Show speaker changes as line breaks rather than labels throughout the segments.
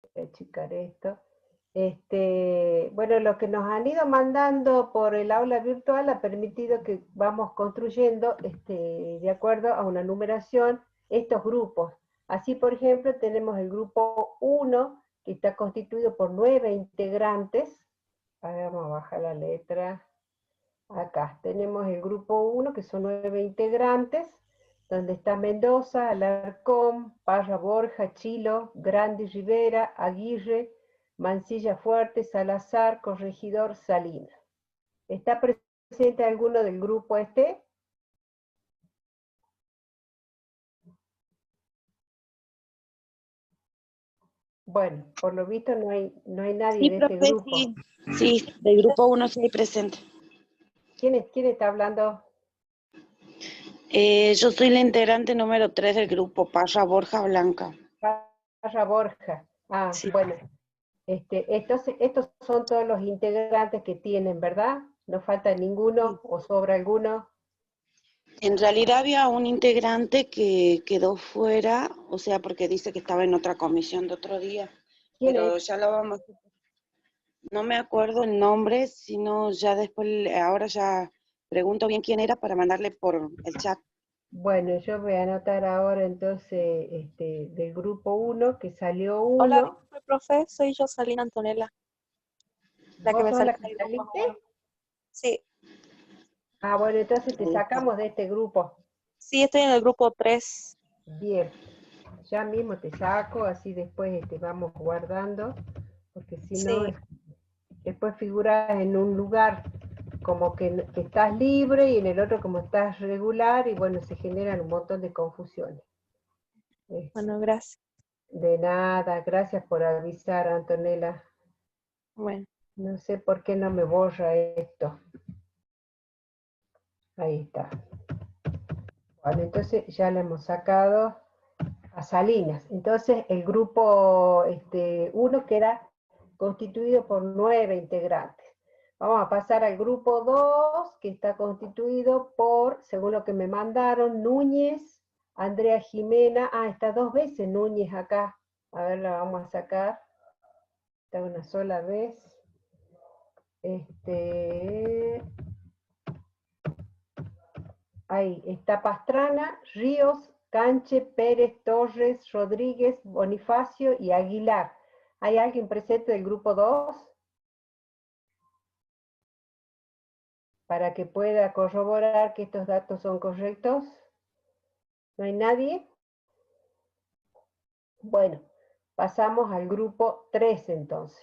Voy a achicar esto. Bueno, lo que nos han ido mandando por el aula virtual ha permitido que vamos construyendo, de acuerdo a una numeración, estos grupos. Así, por ejemplo, tenemos el grupo 1, que está constituido por 9 integrantes. Ahora vamos a bajar la letra. Acá tenemos el grupo 1, que son 9 integrantes, donde está Mendoza, Alarcón, Parra Borja, Chilo, Grandi Rivera, Aguirre, Mancilla Fuerte, Salazar, Corregidor, Salinas. ¿Está presente alguno del grupo este? Bueno, por lo visto no hay nadie
Sí,
de este
profe,
grupo.
sí. Sí, del grupo 1 sí presente.
¿Quién está hablando?
Yo soy la integrante número 3 del grupo, Parra Borja Blanca.
Parra Borja. Ah,
Sí.
bueno. Estos son todos los integrantes que tienen, ¿verdad? ¿No falta ninguno o sobra alguno?
En realidad había un integrante que quedó fuera, o sea, porque dice que estaba en otra comisión de otro día,
¿Quién
pero
es?
ya lo vamos. No me acuerdo el nombre, sino ya después, ahora ya pregunto bien quién era para mandarle por el chat.
Bueno, yo voy a anotar ahora entonces del grupo 1, que salió
Hola,
uno.
disculpe, profe, soy Josalina Antonella, la que
¿Vos
me
sos
salió
la que
del grupo
saliste?
1. Sí,
Ah, bueno, entonces te sacamos de este grupo.
sí, estoy en el grupo 3.
Bien, ya mismo te saco, así después vamos guardando, porque si no,
Sí,
después figuras en un lugar como que estás libre y en el otro como estás regular, y bueno, se generan un montón de confusiones.
bueno, gracias.
De nada, gracias por avisar, Antonella.
Bueno,
No sé por qué no me borra esto. Ahí está. Bueno, entonces ya le hemos sacado a Salinas. Entonces el grupo 1 queda constituido por 9 integrantes. Vamos a pasar al grupo 2, que está constituido por, según lo que me mandaron, Núñez, Andrea Jimena. Ah, está 2 veces Núñez acá. A ver, la vamos a sacar. Está una sola vez. Ahí está Pastrana, Ríos, Canche, Pérez, Torres, Rodríguez, Bonifacio y Aguilar. ¿Hay alguien presente del grupo 2? Para que pueda corroborar que estos datos son correctos. ¿No hay nadie? Bueno, pasamos al grupo 3 entonces.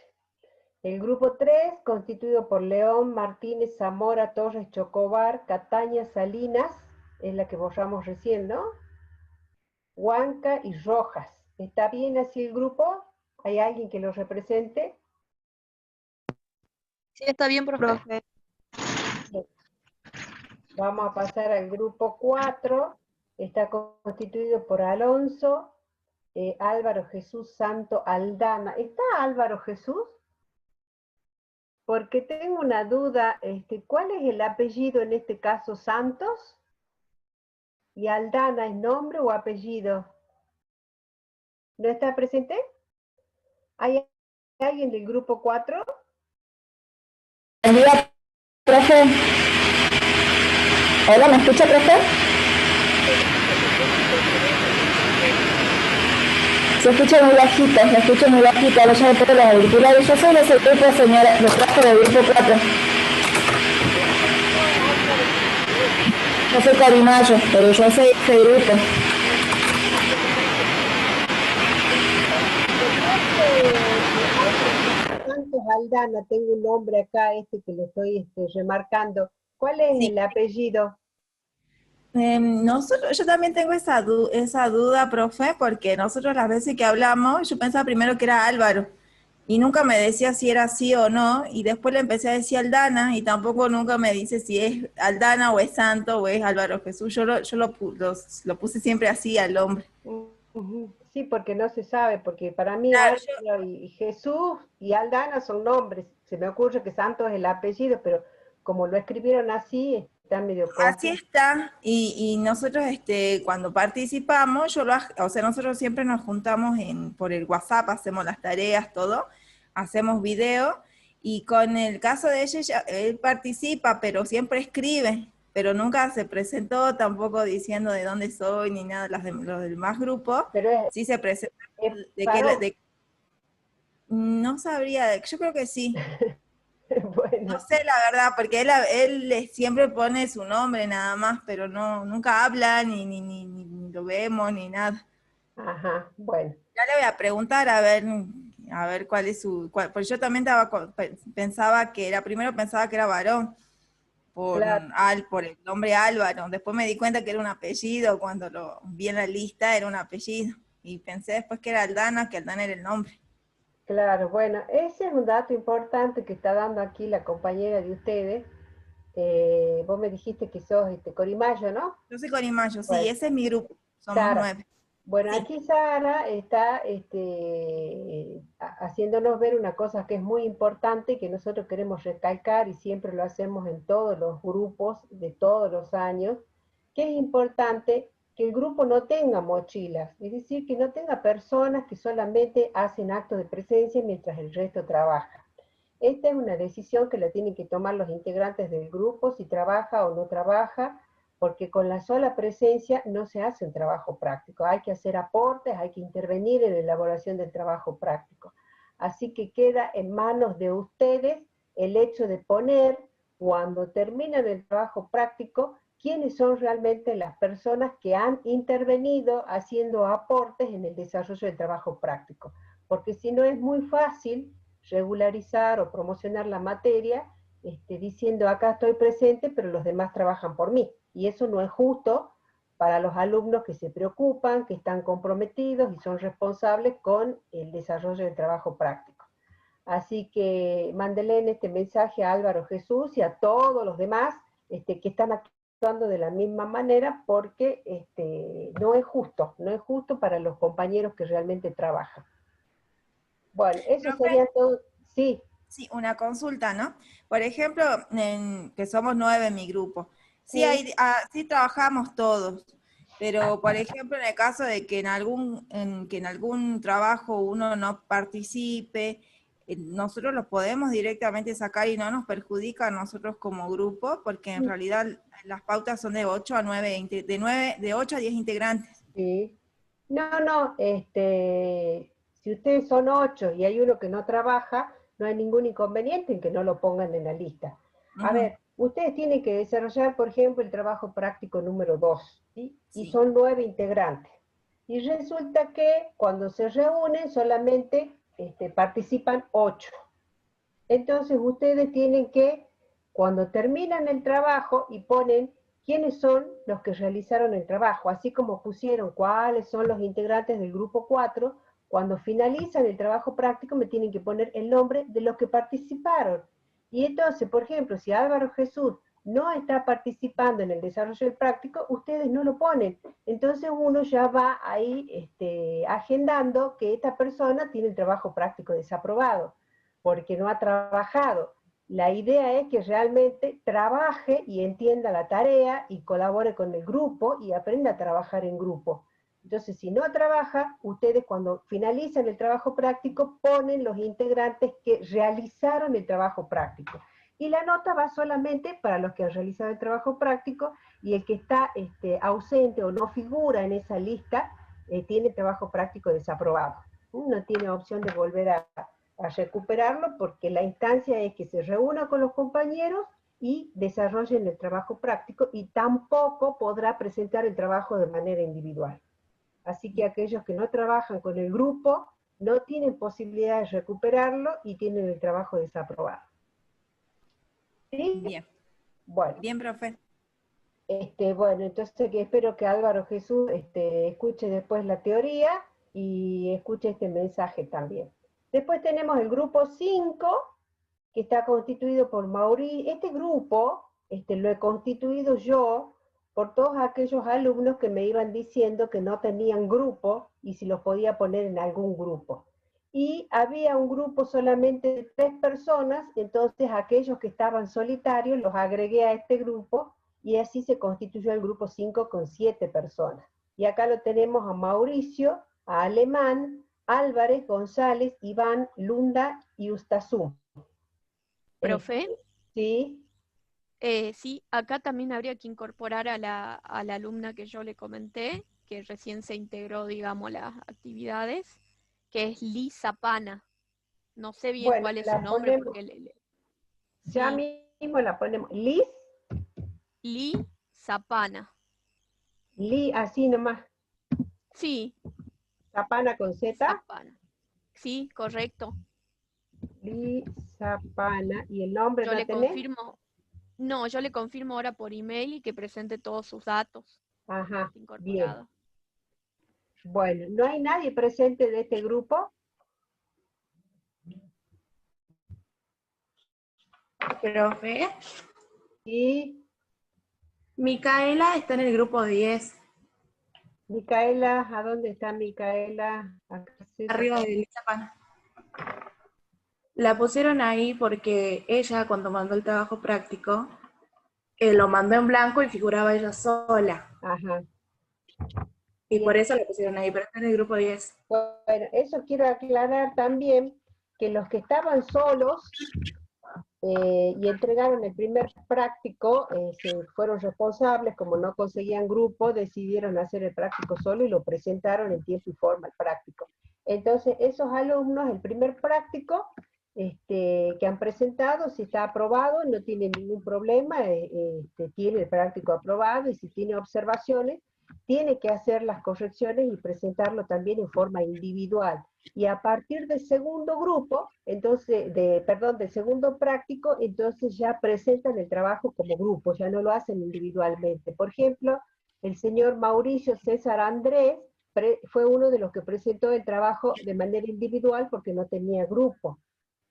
El grupo 3, constituido por León, Martínez, Zamora, Torres, Chocobar, Cataña, Salinas, es la que borramos recién, ¿no? Huanca y Rojas. ¿Está bien así el grupo? ¿Hay alguien que lo represente?
sí, está bien, profe.
Vamos a pasar al grupo 4. Está constituido por Alonso, Álvaro Jesús Santo Aldana. ¿Está Álvaro Jesús? Porque tengo una duda, ¿cuál es el apellido en este caso? ¿Santos? ¿Y Aldana es nombre o apellido? ¿No está presente? ¿Hay alguien del grupo 4?
Buen día, profe. Hola, ¿me escucha, profe? Se escucha muy bajito, se escucha muy bajito. Ahora ya me pongo los auriculares. Yo soy de ese grupo, señora, los trajo del grupo 4. Yo soy Carimayo, pero yo soy de ese grupo.
Santos Aldana, tengo un nombre acá, que lo estoy remarcando. ¿Cuál es
Sí.
el apellido?
Yo también tengo esa duda, profe, porque nosotros las veces que hablamos, yo pensaba primero que era Álvaro, y nunca me decía si era así o no, y después le empecé a decir Aldana, y tampoco nunca me dice si es Aldana o es Santo o es Álvaro Jesús. Yo lo puse siempre así al hombre.
Sí, porque no se sabe, porque para mí
Claro,
Álvaro y Jesús y Aldana son nombres. Se me ocurre que Santos es el apellido, pero como lo escribieron así, está medio
Así
confuso.
está, y nosotros cuando participamos, o sea, nosotros siempre nos juntamos por el WhatsApp, hacemos las tareas, todo, hacemos video, y con el caso de ella, él participa, pero siempre escribe, pero nunca se presentó tampoco diciendo de dónde soy, ni nada, los demás grupos,
Pero
sí se presentó,
es
de que,
varón.
no sabría, yo creo que sí. No
Bueno,
sé la verdad, porque él siempre pone su nombre nada más, pero nunca habla, ni lo vemos, ni nada.
ajá, bueno,
Ya le voy a preguntar a ver cuál es porque yo también pensaba que primero pensaba que era varón,
claro.
por el nombre Álvaro, después me di cuenta que era un apellido, cuando lo vi en la lista era un apellido, y pensé después que era Aldana, que Aldana era el nombre.
Claro, bueno, ese es un dato importante que está dando aquí la compañera de ustedes. Vos me dijiste que sos Corimayo, ¿no?
Yo soy Corimayo, sí,
Bueno,
ese es mi grupo, somos
Sara.
9.
Bueno,
Sí.
aquí Sara está haciéndonos ver una cosa que es muy importante y que nosotros queremos recalcar y siempre lo hacemos en todos los grupos de todos los años, que es importante que el grupo no tenga mochilas, es decir, que no tenga personas que solamente hacen actos de presencia mientras el resto trabaja. Esta es una decisión que la tienen que tomar los integrantes del grupo, si trabaja o no trabaja, porque con la sola presencia no se hace un trabajo práctico. Hay que hacer aportes, hay que intervenir en la elaboración del trabajo práctico. Así que queda en manos de ustedes el hecho de poner, cuando terminan el trabajo práctico, quiénes son realmente las personas que han intervenido haciendo aportes en el desarrollo del trabajo práctico. Porque si no es muy fácil regularizar o promocionar la materia diciendo acá estoy presente, pero los demás trabajan por mí. Y eso no es justo para los alumnos que se preocupan, que están comprometidos y son responsables con el desarrollo del trabajo práctico. Así que mándele este mensaje a Álvaro Jesús y a todos los demás que están actuando de la misma manera porque no es justo para los compañeros que realmente trabajan. Bueno, eso
Profe,
sería todo. Sí,
sí, una consulta, ¿no? Por ejemplo, que somos 9 en mi grupo. Sí,
sí.
sí trabajamos todos, pero por ejemplo, en el caso de que que en algún trabajo uno no participe, nosotros los podemos directamente sacar y no nos perjudica a nosotros como grupo, porque en realidad las pautas son de 8 a 9, de 8 a 10 integrantes.
Sí. No, no, si ustedes son 8 y hay uno que no trabaja, no hay ningún inconveniente en que no lo pongan en la lista. A
Ujú,
ver, ustedes tienen que desarrollar, por ejemplo, el trabajo práctico número 2, ¿sí? Y
sí.
son 9 integrantes. Y resulta que cuando se reúnen solamente participan 8. Entonces ustedes tienen que, cuando terminan el trabajo y ponen quiénes son los que realizaron el trabajo, así como pusieron cuáles son los integrantes del grupo 4, cuando finalizan el trabajo práctico me tienen que poner el nombre de los que participaron. Y entonces, por ejemplo, si Álvaro Jesús no está participando en el desarrollo del práctico, ustedes no lo ponen. Entonces uno ya va ahí agendando que esta persona tiene el trabajo práctico desaprobado porque no ha trabajado. La idea es que realmente trabaje y entienda la tarea y colabore con el grupo y aprenda a trabajar en grupo. Entonces, si no trabaja, ustedes cuando finalizan el trabajo práctico ponen los integrantes que realizaron el trabajo práctico. Y la nota va solamente para los que han realizado el trabajo práctico y el que está ausente o no figura en esa lista tiene trabajo práctico desaprobado. No tiene opción de volver a recuperarlo porque la instancia es que se reúna con los compañeros y desarrollen el trabajo práctico y tampoco podrá presentar el trabajo de manera individual. Así que aquellos que no trabajan con el grupo no tienen posibilidad de recuperarlo y tienen el trabajo desaprobado. ¿Sí?
Bien,
Bueno,
bien, profe.
bueno, entonces espero que Álvaro Jesús escuche después la teoría y escuche este mensaje también. Después tenemos el grupo 5, que está constituido por Mauricio. Este grupo lo he constituido yo por todos aquellos alumnos que me iban diciendo que no tenían grupo y si los podía poner en algún grupo. Y había un grupo solamente de 3 personas, entonces aquellos que estaban solitarios los agregué a este grupo y así se constituyó el grupo 5 con 7 personas. Y acá lo tenemos a Mauricio, a Alemán, Álvarez, González, Iván, Lunda y Ustazú.
Profe,
Sí,
sí, acá también habría que incorporar a la alumna que yo le comenté, que recién se integró, digamos, las actividades, que es Lisa Pana. No sé bien
bueno,
cuál es su
la
nombre
ponemos,
porque
ya
sí,
mismo la ponemos. Liz,
Lisa Pana.
así nomás,
Sí,
Zapana con Z,
Zapana. Sí, correcto.
Liz Zapana, y el nombre
Yo
no
le
tenés.
confirmo, no, yo le confirmo ahora por email y que presente todos sus datos.
Ajá,
Está
bien.
incorporado.
Bueno, ¿no hay nadie presente de este grupo?
Profe,
Y
Micaela está en el grupo 10,
Micaela, ¿a dónde está Micaela? Acá sí,
arriba de Lisa Pana. La pusieron ahí porque ella, cuando mandó el trabajo práctico, lo mandó en blanco y figuraba ella sola.
ajá.
Y por
Bien.
eso la pusieron ahí, pero está en el grupo 10.
Bueno, eso quiero aclarar también, que los que estaban solos y entregaron el primer práctico, se fueron responsables, como no conseguían grupo, decidieron hacer el práctico solo y lo presentaron en tiempo y forma el práctico. Entonces, esos alumnos, el primer práctico que han presentado, si está aprobado, no tiene ningún problema, tiene el práctico aprobado, y si tiene observaciones, tiene que hacer las correcciones y presentarlo también en forma individual. Y a partir del segundo grupo, entonces, del segundo práctico, entonces ya presentan el trabajo como grupo, ya no lo hacen individualmente. Por ejemplo, el señor Mauricio César Andrés fue uno de los que presentó el trabajo de manera individual porque no tenía grupo.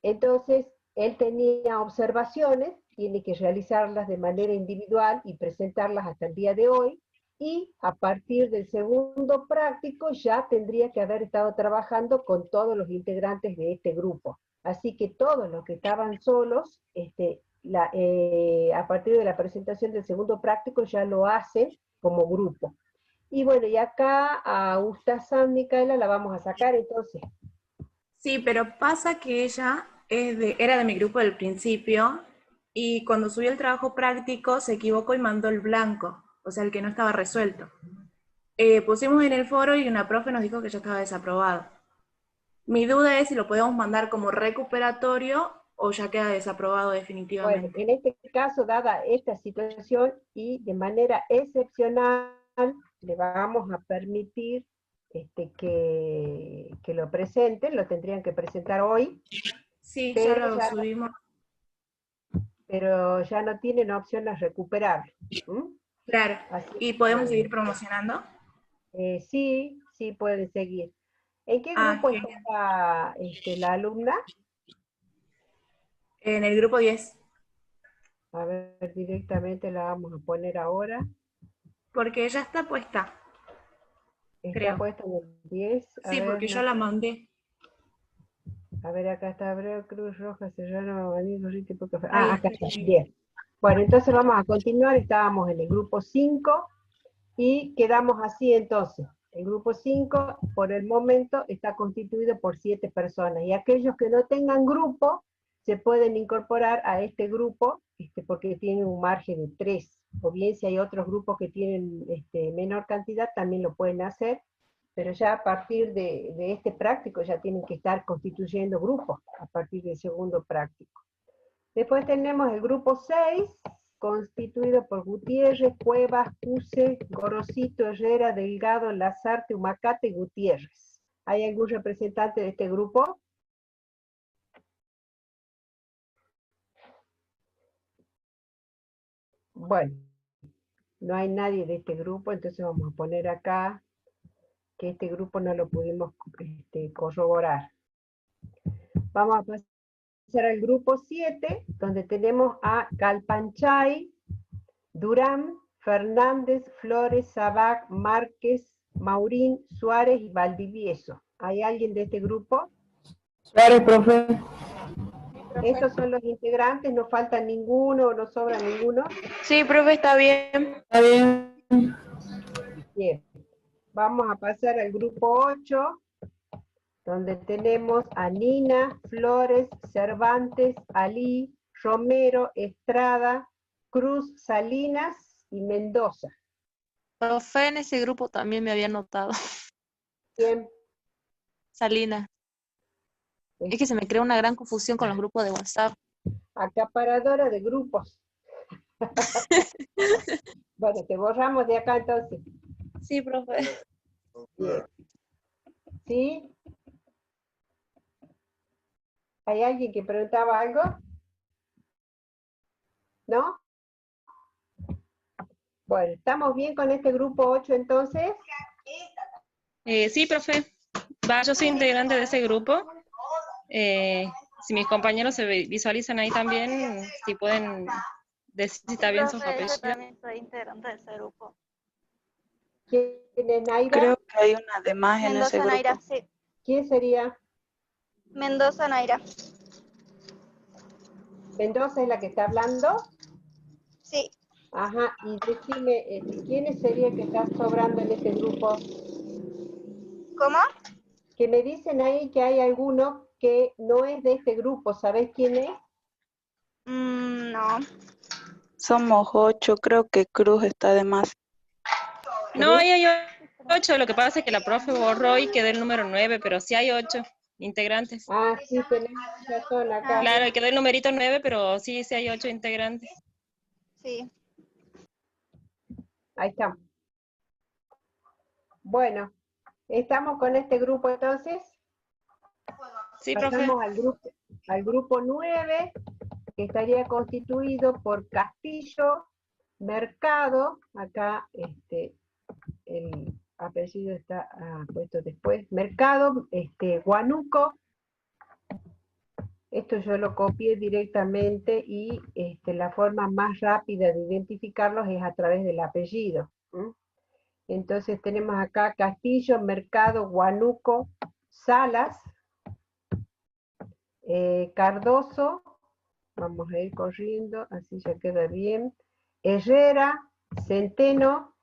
Entonces, él tenía observaciones, tiene que realizarlas de manera individual y presentarlas hasta el día de hoy, y a partir del segundo práctico ya tendría que haber estado trabajando con todos los integrantes de este grupo. Así que todos los que estaban solos, a partir de la presentación del segundo práctico ya lo hacen como grupo. Y bueno, y acá a Ustazán Micaela la vamos a sacar entonces.
Sí, pero pasa que ella era de mi grupo del principio y cuando subió el trabajo práctico se equivocó y mandó el blanco, o sea, el que no estaba resuelto. Pusimos en el foro y una profe nos dijo que ya estaba desaprobado. Mi duda es si lo podemos mandar como recuperatorio o ya queda desaprobado
Bueno,
definitivamente.
en este caso, dada esta situación y de manera excepcional, le vamos a permitir que lo presenten, lo tendrían que presentar hoy,
Sí, ya
pero
lo
ya,
subimos.
pero ya no tienen opción a recuperarlo.
Claro.
Así
¿Y podemos
que,
seguir promocionando?
sí, sí pueden seguir. ¿En qué
Ah,
grupo
genial.
está la alumna?
En el grupo 10,
A ver, directamente la vamos a poner ahora.
porque ya está puesta,
Está
creo.
puesta en el 10. A
Sí,
ver,
porque yo
no.
la mandé.
A ver, acá está Abreu, Cruz Roja, Serrano, Maní, Gorriti, Poca Fe.
Ahí
Acá
está.
está, bien. Bueno, entonces vamos a continuar, estábamos en el grupo 5 y quedamos así entonces. El grupo 5 por el momento está constituido por 7 personas, y aquellos que no tengan grupo se pueden incorporar a este grupo porque tienen un margen de 3, o bien si hay otros grupos que tienen menor cantidad también lo pueden hacer, pero ya a partir de este práctico ya tienen que estar constituyendo grupos a partir del segundo práctico. Después tenemos el grupo 6, constituido por Gutiérrez, Cuevas, Cuse, Gorosito, Herrera, Delgado, Lazarte, Humacate y Gutiérrez. ¿Hay algún representante de este grupo? Bueno, no hay nadie de este grupo, entonces vamos a poner acá que este grupo no lo pudimos corroborar. Vamos a pasar al grupo 7, donde tenemos a Calpanchay, Durán, Fernández, Flores, Sabac, Márquez, Maurín, Suárez y Valdivieso. ¿Hay alguien de este grupo?
Suárez, profe.
Estos son los integrantes, no falta ninguno, no sobra ninguno.
Sí, profe, está bien.
Está bien.
Bien, vamos a pasar al grupo 8, donde tenemos a Nina, Flores, Cervantes, Ali, Romero, Estrada, Cruz, Salinas y Mendoza.
Profe, en ese grupo también me había notado.
Bien,
Salina. Es que se me crea una gran confusión con los grupos de WhatsApp.
acaparadora de grupos. Bueno, te borramos de acá entonces.
Sí, profe.
Bien. ¿Sí? ¿Hay alguien que preguntaba algo? ¿No? Bueno, ¿estamos bien con este grupo 8 entonces?
Sí, profe. Yo soy integrante de ese grupo. Si mis compañeros se visualizan ahí también, si pueden decir si está bien sus
Profe, yo
apellidos.
también soy integrante de ese grupo.
¿Quién es Naira?
Creo que hay una de más en ese
Mendoza,
grupo.
Naira, sí.
¿Quién sería?
Mendoza, Naira.
¿Mendoza es la que está hablando?
Sí.
Ajá, y decime, ¿quiénes sería que está sobrando en este grupo?
¿Cómo?
Que me dicen ahí que hay alguno que no es de este grupo, ¿sabés quién es?
No.
Somos 8, creo que Cruz está de más.
No, ahí hay 8. Lo que pasa es que la profe borró y quedó el número 9, pero sí hay 8 integrantes.
Ah, sí, tenemos razón acá.
Claro, quedó el numerito 9, pero sí hay 8 integrantes.
Sí.
Ahí estamos. Bueno, ¿estamos con este grupo entonces?
Sí, profe.
Pasamos al grupo 9, que estaría constituido por Castillo, Mercado, acá el apellido está puesto después, Mercado, Huánuco, esto yo lo copié directamente y la forma más rápida de identificarlos es a través del apellido. Entonces tenemos acá Castillo, Mercado, Huánuco, Salas, Cardoso, vamos a ir corriendo, así ya queda bien, Herrera, Centeno,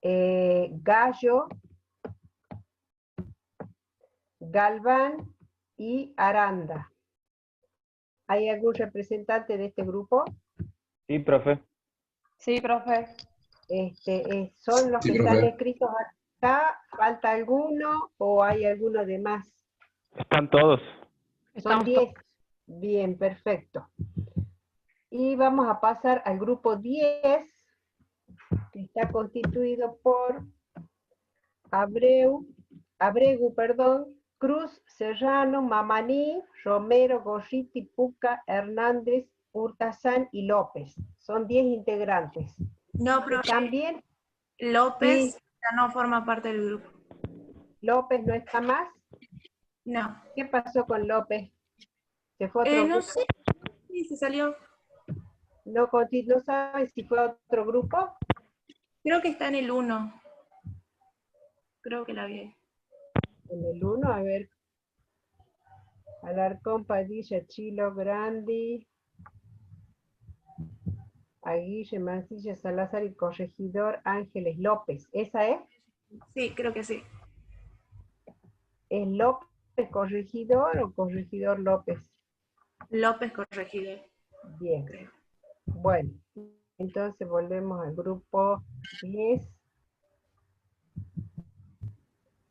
Gallo, Galván y Aranda. ¿Hay algún representante de este grupo?
Sí, profe.
Sí, profe.
¿Son los
Sí,
que están
profe.
escritos acá? ¿Falta alguno o hay alguno de más?
Están todos.
Son 10. Bien, perfecto. Y vamos a pasar al grupo 10, que está constituido por Abregu, Cruz, Serrano, Mamaní, Romero, Gorriti, Puca, Hernández, Urtazán y López. Son 10 integrantes.
No, profe,
También
López
sí.
ya no forma parte del grupo.
López no está más.
No.
¿Qué pasó con López? ¿Se fue a otro
No
grupo?
sé. Sí, se salió.
¿No sabes si fue a otro grupo?
Creo que está en el 1. Creo que la vi ahí.
En el 1, a ver. Alarcón, Padilla, Chilo, Grandi, Aguille, Mancilla, Salazar y Corregidor Ángeles López. ¿Esa es?
Sí, creo que sí.
¿Es López Corregidor o Corregidor López?
López Corregidor.
Bien.
Creo.
Bueno, entonces volvemos al grupo 10.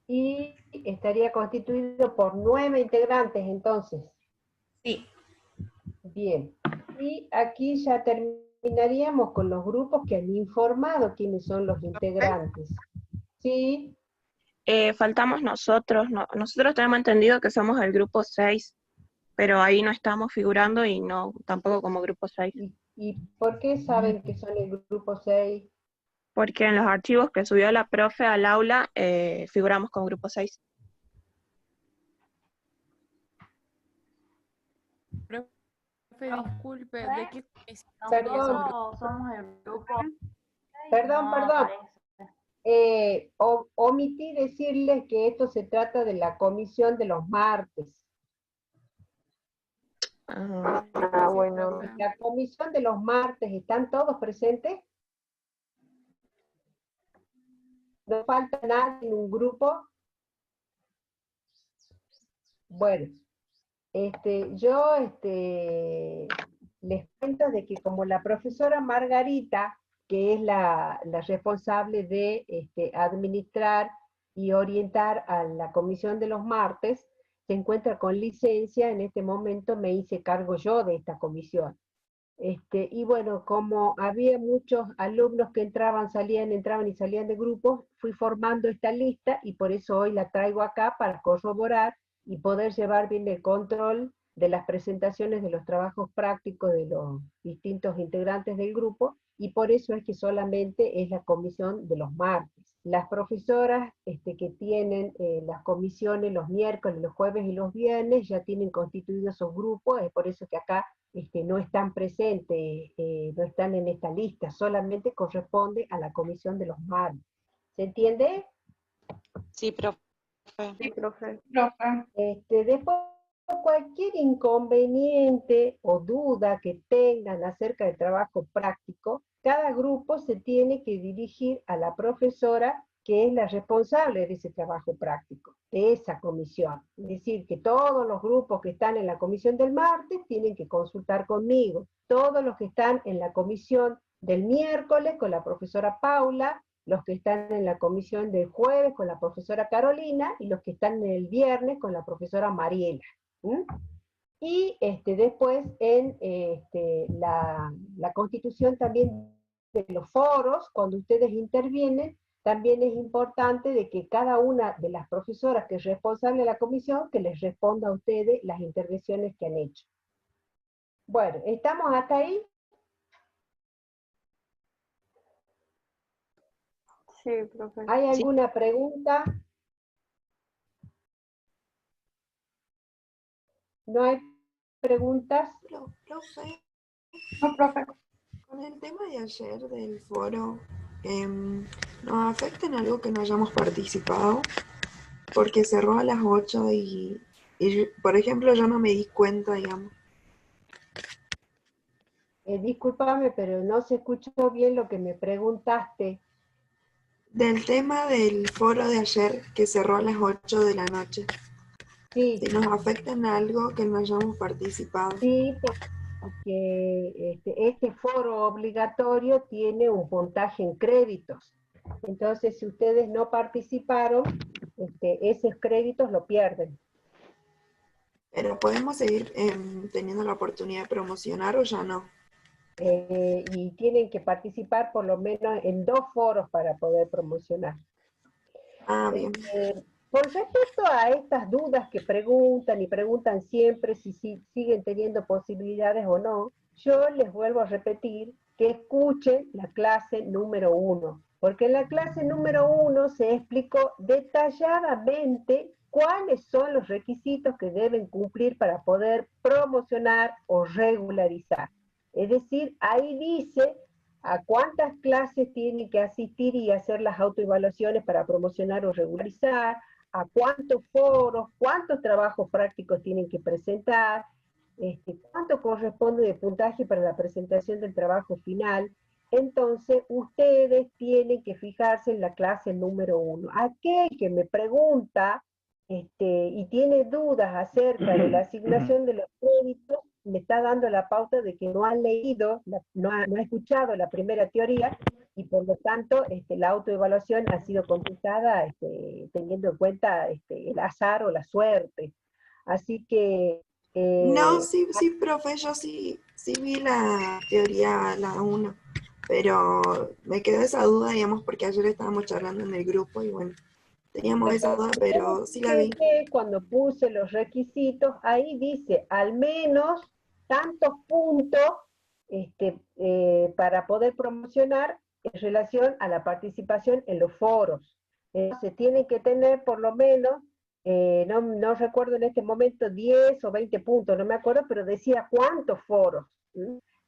Y estaría constituido por 9 integrantes, entonces.
Sí.
Bien. Y aquí ya terminaríamos con los grupos que han informado quiénes son los integrantes. ¿Sí?
Faltamos nosotros. Nosotros tenemos entendido que somos el grupo 6, pero ahí no estamos figurando y no tampoco como grupo 6.
¿Y por qué saben que son el grupo 6?
Porque en los archivos que subió la profe al aula figuramos como grupo 6.
Profe, disculpe, ¿de qué comisión
Perdón.
sería ese grupo?
Somos el grupo.
Perdón,
No
perdón.
aparece.
Omití decirles que esto se trata de la comisión de los martes. Ah, bueno. La comisión de los martes, ¿están todos presentes? ¿No falta nadie en un grupo? Bueno, yo les cuento de que como la profesora Margarita, que es la responsable de administrar y orientar a la comisión de los martes, se encuentra con licencia, en este momento me hice cargo yo de esta comisión. Y bueno, como había muchos alumnos que entraban y salían de grupos, fui formando esta lista y por eso hoy la traigo acá para corroborar y poder llevar bien el control de las presentaciones de los trabajos prácticos de los distintos integrantes del grupo, y por eso es que solamente es la comisión de los martes. Las profesoras que tienen las comisiones los miércoles, los jueves y los viernes ya tienen constituidos sus grupos, es por eso que acá no están presentes, no están en esta lista, solamente corresponde a la comisión de los martes. ¿Se entiende?
Sí, profe.
Sí, profe.
Después, cualquier inconveniente o duda que tengan acerca del trabajo práctico, cada grupo se tiene que dirigir a la profesora que es la responsable de ese trabajo práctico, de esa comisión. Es decir, que todos los grupos que están en la comisión del martes tienen que consultar conmigo. Todos los que están en la comisión del miércoles con la profesora Paula, los que están en la comisión del jueves con la profesora Carolina, y los que están en el viernes con la profesora Mariela. ¿Mm? Y después en la constitución también de los foros, cuando ustedes intervienen, también es importante de que cada una de las profesoras que es responsable de la comisión, que les responda a ustedes las intervenciones que han hecho. Bueno, ¿estamos hasta ahí?
Sí, profe.
¿Hay alguna pregunta? ¿No hay preguntas?
Profe,
No, profe.
con el tema de ayer del foro, ¿nos afecta en algo que no hayamos participado? Porque cerró a las 8 y por ejemplo, yo no me di cuenta, digamos.
Discúlpame, pero no se escuchó bien lo que me preguntaste.
Del tema del foro de ayer, que cerró a las 8 de la noche.
Sí.
Si nos afecta en algo que no hayamos participado.
Sí, porque este foro obligatorio tiene un puntaje en créditos. Entonces, si ustedes no participaron, esos créditos lo pierden.
Pero podemos seguir teniendo la oportunidad de promocionar o ya no.
Y tienen que participar por lo menos en 2 foros para poder promocionar.
Ah, bien.
Con respecto a estas dudas que preguntan y preguntan siempre si siguen teniendo posibilidades o no, yo les vuelvo a repetir que escuchen la clase número 1, porque en la clase número 1 se explicó detalladamente cuáles son los requisitos que deben cumplir para poder promocionar o regularizar. Es decir, ahí dice a cuántas clases tienen que asistir y hacer las autoevaluaciones para promocionar o regularizar, a cuántos foros, cuántos trabajos prácticos tienen que presentar, cuánto corresponde de puntaje para la presentación del trabajo final. Entonces, ustedes tienen que fijarse en la clase número 1. Aquel que me pregunta y tiene dudas acerca de la asignación de los créditos, me está dando la pauta de que no ha leído, no ha escuchado la primera teoría, y por lo tanto la autoevaluación ha sido computada teniendo en cuenta el azar o la suerte. Así que...
No, sí, profe, yo sí vi la teoría, la 1, pero me quedó esa duda, digamos, porque ayer estábamos charlando en el grupo y bueno, teníamos esa duda, pero sí la vi.
Cuando puse los requisitos, ahí dice al menos tantos puntos para poder promocionar en relación a la participación en los foros. Entonces tienen que tener por lo menos, no recuerdo en este momento 10 o 20 puntos, no me acuerdo, pero decía cuántos foros.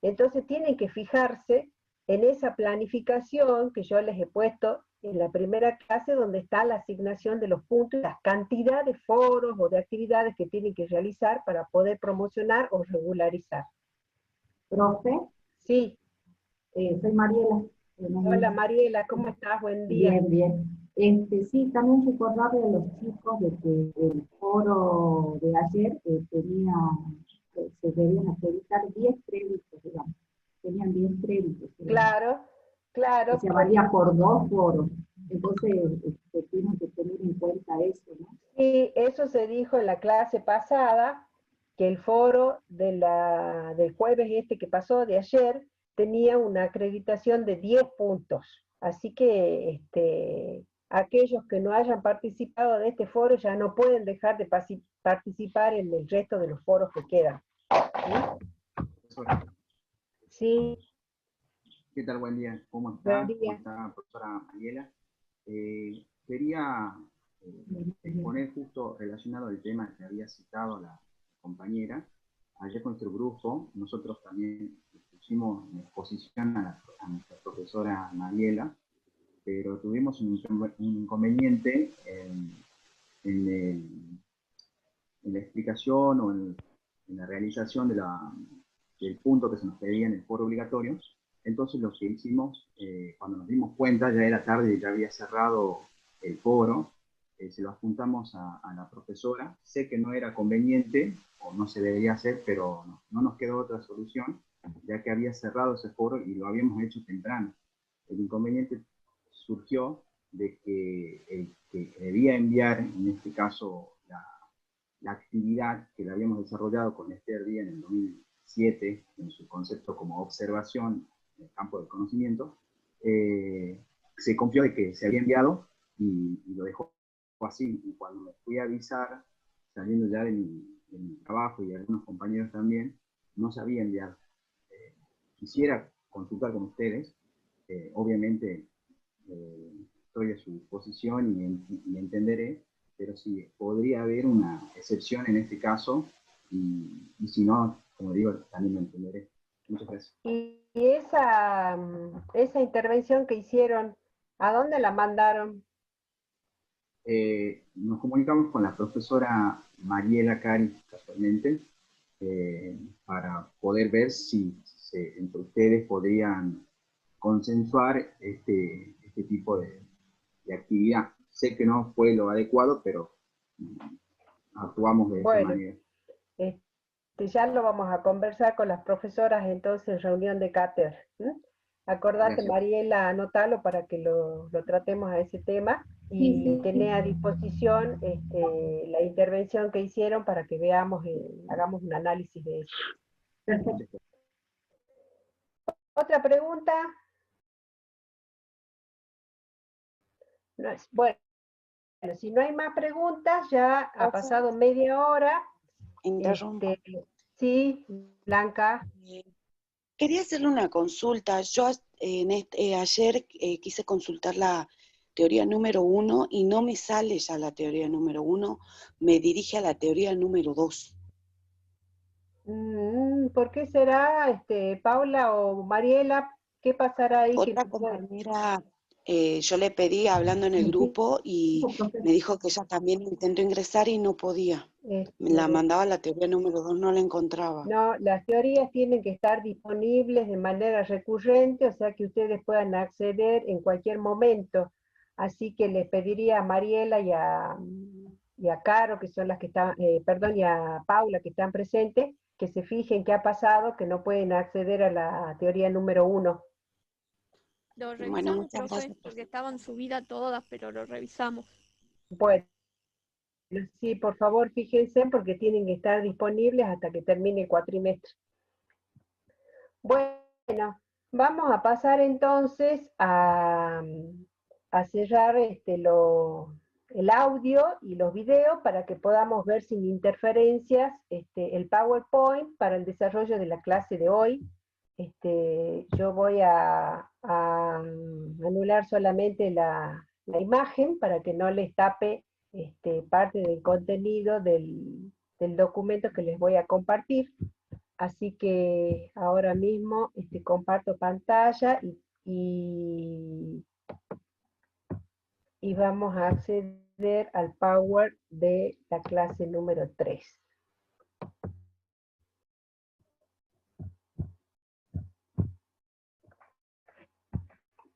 Entonces tienen que fijarse en esa planificación que yo les he puesto en la primera clase donde está la asignación de los puntos y la cantidad de foros o de actividades que tienen que realizar para poder promocionar o regularizar.
Profe,
Sí.
Soy Mariela.
Hola Mariela, ¿cómo estás? Buen día.
Bien, bien. Sí, también recordarle a los chicos de que el foro de ayer se debían acreditar 10 créditos, digamos. Tenían 10 créditos.
Claro, claro.
Se varía por 2 foros. Entonces, tienen que tener en cuenta eso, ¿no?
Sí, eso se dijo en la clase pasada, que el foro del jueves que pasó, de ayer, tenía una acreditación de 10 puntos. Así que aquellos que no hayan participado de este foro ya no pueden dejar de participar en el resto de los foros que quedan. ¿Sí?
¿Qué tal? Buen día. ¿Cómo está?
Buen día.
¿Cómo está, profesora Mariela? Quería exponer justo relacionado al tema que había citado la compañera. Ayer con nuestro grupo, nosotros también pusimos en exposición a nuestra profesora Mariela, pero tuvimos un inconveniente en la explicación o en la realización del punto que se nos pedía en el foro obligatorio. Entonces lo que hicimos, cuando nos dimos cuenta, ya era tarde y ya había cerrado el foro, se lo adjuntamos a la profesora. Sé que no era conveniente, o no se debería hacer, pero no nos quedó otra solución, ya que había cerrado ese foro y lo habíamos hecho temprano. El inconveniente surgió de que el que debía enviar, en este caso, la actividad que la habíamos desarrollado con Esther Díaz en el 2007, en su concepto como observación en el campo del conocimiento, se confió de que se había enviado y lo dejó así. Y cuando me fui a avisar, saliendo ya de mi trabajo y de algunos compañeros también, no se había enviado. Quisiera consultar con ustedes, obviamente estoy a su disposición y entenderé, pero sí, podría haber una excepción en este caso, y si no, como digo, también lo entenderé. Muchas gracias.
Y esa intervención que hicieron, ¿a dónde la mandaron?
Nos comunicamos con la profesora Mariela Cari, casualmente, para poder ver si entre ustedes podrían consensuar este tipo de actividad. Sé que no fue lo adecuado, pero actuamos de esa manera.
Ya lo vamos a conversar con las profesoras entonces en reunión de cátedra. Acordate,
Gracias.
Mariela, anótalo para que lo tratemos a ese tema y tener a disposición la intervención que hicieron para que veamos, hagamos un análisis de eso.
Perfecto.
¿Otra pregunta? No es, bueno, si no hay más preguntas, ya ha pasado media hora.
Interrumpo.
Sí, Blanca.
Quería hacerle una consulta. Yo ayer quise consultar la teoría número 1 y no me sale ya la teoría número 1, me dirige a la teoría número 2.
¿Por qué será, Paula o Mariela? ¿Qué pasará ahí?
Otra compañera, yo le pedí hablando en el grupo y me dijo que ella también intentó ingresar y no podía. La mandaba a la teoría número 2, no la encontraba.
No, las teorías tienen que estar disponibles de manera recurrente, o sea que ustedes puedan acceder en cualquier momento. Así que les pediría a Mariela y a Caro, que son las que están, perdón, y a Paula, que están presentes, que se fijen qué ha pasado, que no pueden acceder a la teoría número 1.
Lo
Bueno,
revisamos,
muchas
profe,
gracias.
porque estaban subidas todas, pero lo revisamos.
Bueno, sí, por favor, fíjense, porque tienen que estar disponibles hasta que termine el cuatrimestre. Bueno, vamos a pasar entonces a cerrar el audio y los videos para que podamos ver sin interferencias el PowerPoint para el desarrollo de la clase de hoy. Yo voy a anular solamente la imagen para que no les tape parte del contenido del documento que les voy a compartir. Así que ahora mismo comparto pantalla y y vamos a acceder al Power de la clase número 3.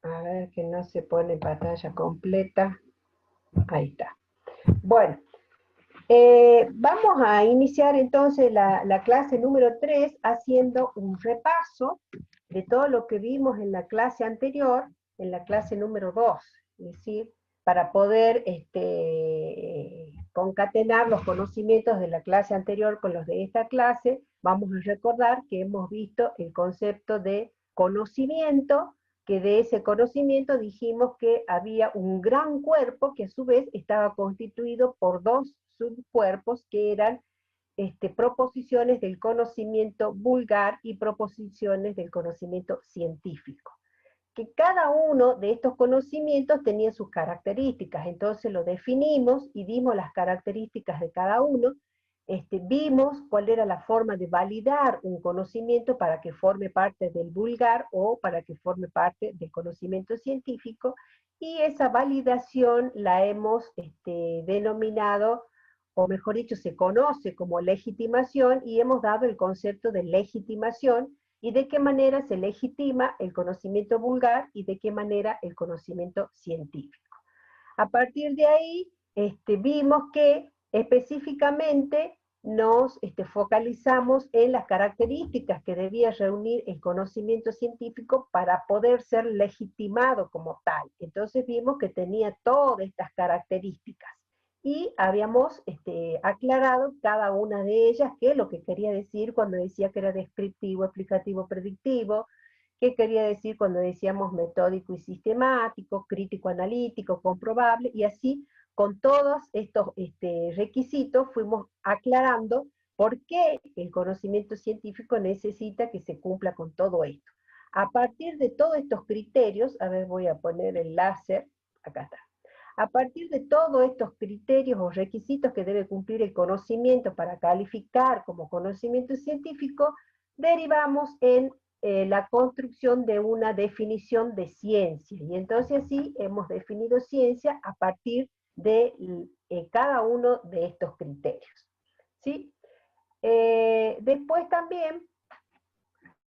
A ver que no se pone pantalla completa. Ahí está. Bueno, vamos a iniciar entonces la clase número 3 haciendo un repaso de todo lo que vimos en la clase anterior, en la clase número 2, es decir, para poder concatenar los conocimientos de la clase anterior con los de esta clase, vamos a recordar que hemos visto el concepto de conocimiento, que de ese conocimiento dijimos que había un gran cuerpo que a su vez estaba constituido por dos subcuerpos que eran proposiciones del conocimiento vulgar y proposiciones del conocimiento científico. Que cada uno de estos conocimientos tenía sus características, entonces lo definimos y dimos las características de cada uno, vimos cuál era la forma de validar un conocimiento para que forme parte del vulgar o para que forme parte del conocimiento científico, y esa validación la hemos denominado, o mejor dicho, se conoce como legitimación, y hemos dado el concepto de legitimación, y de qué manera se legitima el conocimiento vulgar y de qué manera el conocimiento científico. A partir de ahí, vimos que específicamente nos focalizamos en las características que debía reunir el conocimiento científico para poder ser legitimado como tal. Entonces vimos que tenía todas estas características y habíamos aclarado cada una de ellas, qué es lo que quería decir cuando decía que era descriptivo, explicativo, predictivo, qué quería decir cuando decíamos metódico y sistemático, crítico, analítico, comprobable, y así con todos estos requisitos fuimos aclarando por qué el conocimiento científico necesita que se cumpla con todo esto. A partir de todos estos criterios, a ver, voy a poner el láser, acá está. A partir de todos estos criterios o requisitos que debe cumplir el conocimiento para calificar como conocimiento científico, derivamos en la construcción de una definición de ciencia. Y entonces así hemos definido ciencia a partir de cada uno de estos criterios. ¿Sí? Después también,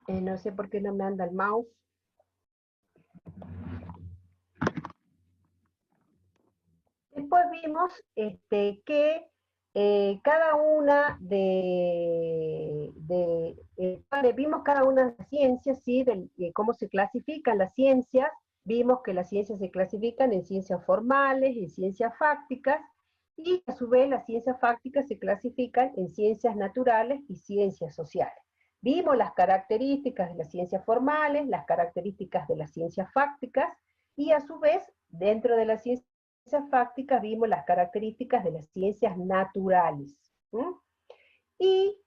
no sé por qué no me anda el mouse. Después vimos que cada una vimos cada una de las ciencias, ¿sí? De cómo se clasifican las ciencias. Vimos que las ciencias se clasifican en ciencias formales, en ciencias fácticas, y a su vez las ciencias fácticas se clasifican en ciencias naturales y ciencias sociales. Vimos las características de las ciencias formales, las características de las ciencias fácticas, y a su vez, dentro de las ciencias fácticas, vimos las características de las ciencias naturales. Y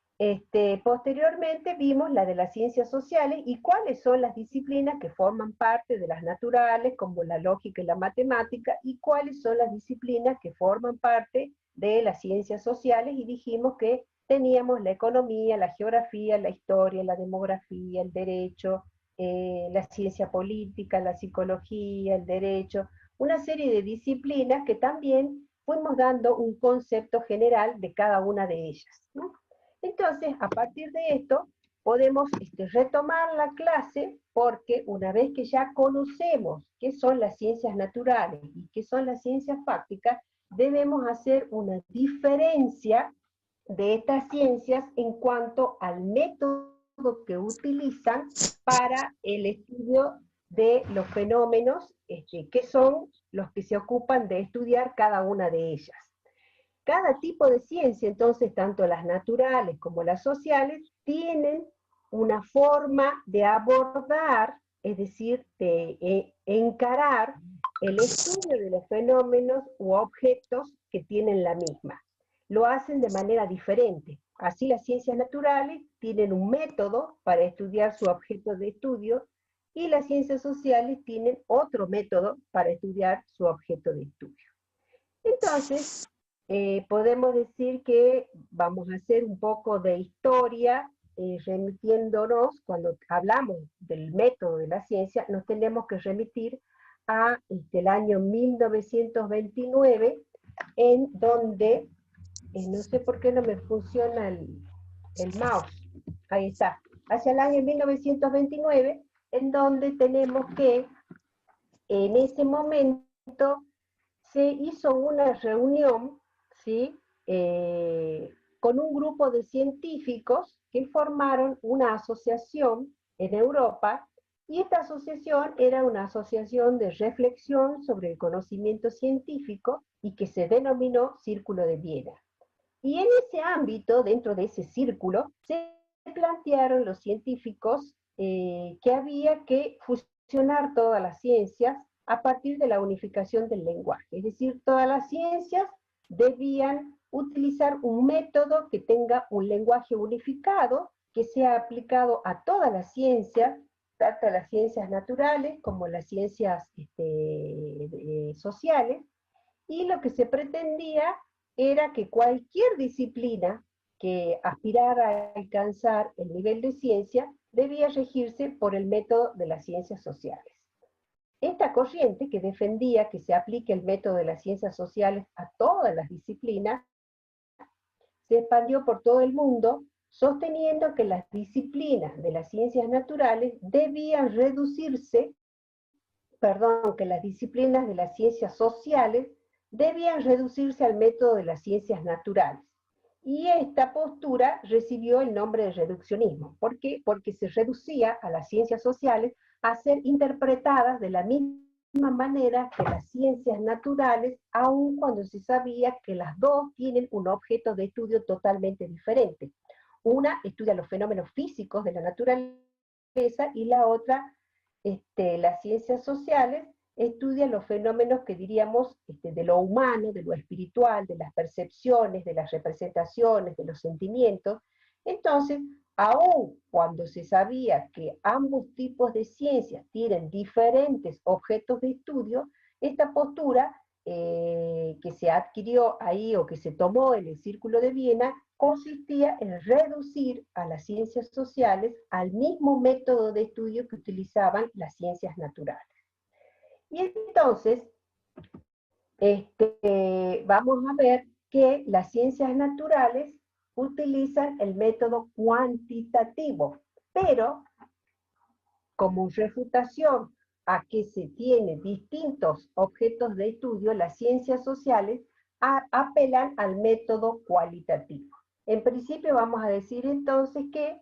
posteriormente vimos la de las ciencias sociales y cuáles son las disciplinas que forman parte de las naturales, como la lógica y la matemática, y cuáles son las disciplinas que forman parte de las ciencias sociales, y dijimos que teníamos la economía, la geografía, la historia, la demografía, el derecho, la ciencia política, la psicología, el derecho, una serie de disciplinas que también fuimos dando un concepto general de cada una de ellas, ¿no? Entonces, a partir de esto, podemos retomar la clase, porque una vez que ya conocemos qué son las ciencias naturales y qué son las ciencias fácticas, debemos hacer una diferencia de estas ciencias en cuanto al método que utilizan para el estudio de los fenómenos, que son los que se ocupan de estudiar cada una de ellas. Cada tipo de ciencia, entonces, tanto las naturales como las sociales, tienen una forma de abordar, es decir, de encarar el estudio de los fenómenos u objetos que tienen la misma. Lo hacen de manera diferente. Así las ciencias naturales tienen un método para estudiar su objeto de estudio, y las ciencias sociales tienen otro método para estudiar su objeto de estudio. Entonces, podemos decir que vamos a hacer un poco de historia, remitiéndonos, cuando hablamos del método de la ciencia, nos tenemos que remitir a el año 1929, en donde, no sé por qué no me funciona el mouse, ahí está, hacia el año 1929, en donde tenemos que en ese momento se hizo una reunión, ¿sí? Con un grupo de científicos que formaron una asociación en Europa, y esta asociación era una asociación de reflexión sobre el conocimiento científico y que se denominó Círculo de Viena. Y en ese ámbito, dentro de ese círculo, se plantearon los científicos que había que fusionar todas las ciencias a partir de la unificación del lenguaje. Es decir, todas las ciencias debían utilizar un método que tenga un lenguaje unificado, que sea aplicado a todas las ciencias, tanto a las ciencias naturales como las ciencias sociales, y lo que se pretendía era que cualquier disciplina que aspirara a alcanzar el nivel de ciencia debía regirse por el método de las ciencias sociales. Esta corriente, que defendía que se aplique el método de las ciencias sociales a todas las disciplinas, se expandió por todo el mundo, sosteniendo que las disciplinas de las ciencias naturales debían reducirse, que las disciplinas de las ciencias sociales debían reducirse al método de las ciencias naturales. Y esta postura recibió el nombre de reduccionismo. ¿Por qué? Porque se reducía a las ciencias sociales a ser interpretadas de la misma manera que las ciencias naturales, aun cuando se sabía que las dos tienen un objeto de estudio totalmente diferente. Una estudia los fenómenos físicos de la naturaleza, y la otra, las ciencias sociales, estudia los fenómenos que diríamos de lo humano, de lo espiritual, de las percepciones, de las representaciones, de los sentimientos. Entonces, aun cuando se sabía que ambos tipos de ciencias tienen diferentes objetos de estudio, esta postura que se adquirió ahí o que se tomó en el Círculo de Viena consistía en reducir a las ciencias sociales al mismo método de estudio que utilizaban las ciencias naturales. Y entonces, vamos a ver que las ciencias naturales utilizan el método cuantitativo, pero como refutación a que se tienen distintos objetos de estudio, las ciencias sociales apelan al método cualitativo. En principio vamos a decir entonces que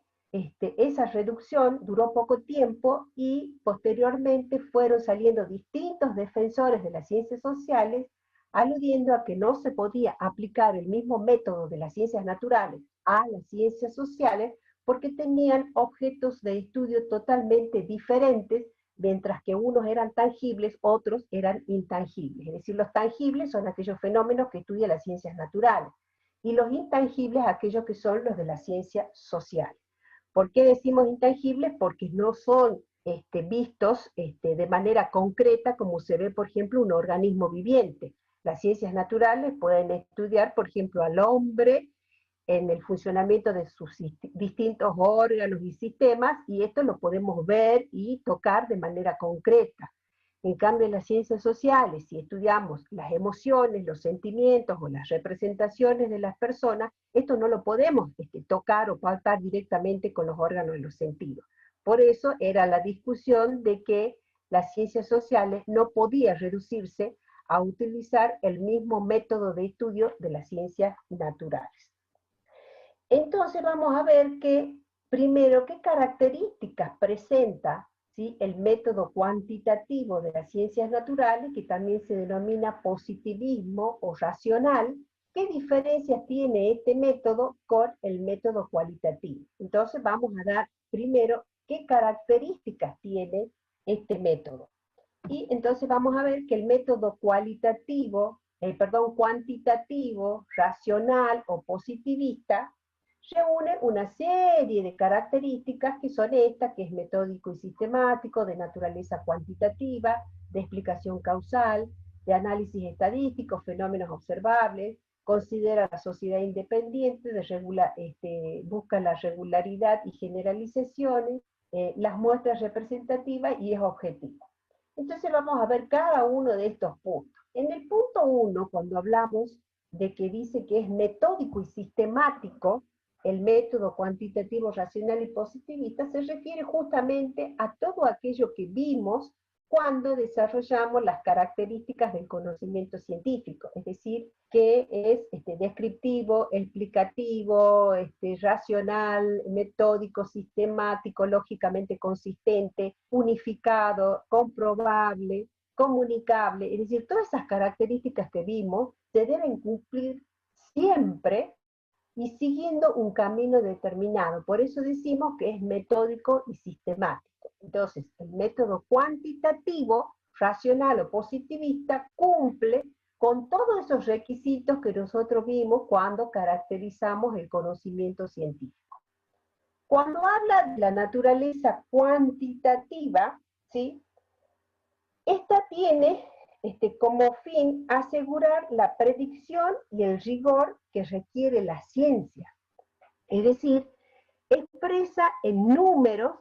esa reducción duró poco tiempo, y posteriormente fueron saliendo distintos defensores de las ciencias sociales, aludiendo a que no se podía aplicar el mismo método de las ciencias naturales a las ciencias sociales, porque tenían objetos de estudio totalmente diferentes, mientras que unos eran tangibles, otros eran intangibles. Es decir, los tangibles son aquellos fenómenos que estudian las ciencias naturales, y los intangibles aquellos que son los de la ciencia social. ¿Por qué decimos intangibles? Porque no son vistos de manera concreta, como se ve, por ejemplo, un organismo viviente. Las ciencias naturales pueden estudiar, por ejemplo, al hombre en el funcionamiento de sus distintos órganos y sistemas, y esto lo podemos ver y tocar de manera concreta. En cambio, en las ciencias sociales, si estudiamos las emociones, los sentimientos o las representaciones de las personas, esto no lo podemos tocar o palpar directamente con los órganos de los sentidos. Por eso era la discusión de que las ciencias sociales no podían reducirse a utilizar el mismo método de estudio de las ciencias naturales. Entonces vamos a ver que, primero, qué características presenta, ¿sí?, el método cuantitativo de las ciencias naturales, que también se denomina positivismo o racional. ¿Qué diferencias tiene este método con el método cualitativo? Entonces vamos a dar primero qué características tiene este método. Y entonces vamos a ver que el método cuantitativo, racional o positivista, reúne una serie de características que son estas, que es metódico y sistemático, de naturaleza cuantitativa, de explicación causal, de análisis estadístico, fenómenos observables, considera la sociedad independiente, busca la regularidad y generalizaciones, las muestras representativas, y es objetivo. Entonces vamos a ver cada uno de estos puntos. En el punto 1, cuando hablamos de que dice que es metódico y sistemático, el método cuantitativo, racional y positivista, se refiere justamente a todo aquello que vimos cuando desarrollamos las características del conocimiento científico, es decir, que es descriptivo, explicativo, racional, metódico, sistemático, lógicamente consistente, unificado, comprobable, comunicable, es decir, todas esas características que vimos se deben cumplir siempre y siguiendo un camino determinado. Por eso decimos que es metódico y sistemático. Entonces, el método cuantitativo, racional o positivista, cumple con todos esos requisitos que nosotros vimos cuando caracterizamos el conocimiento científico. Cuando habla de la naturaleza cuantitativa, ¿sí? Esta tiene como fin asegurar la predicción y el rigor que requiere la ciencia. Es decir, expresa en números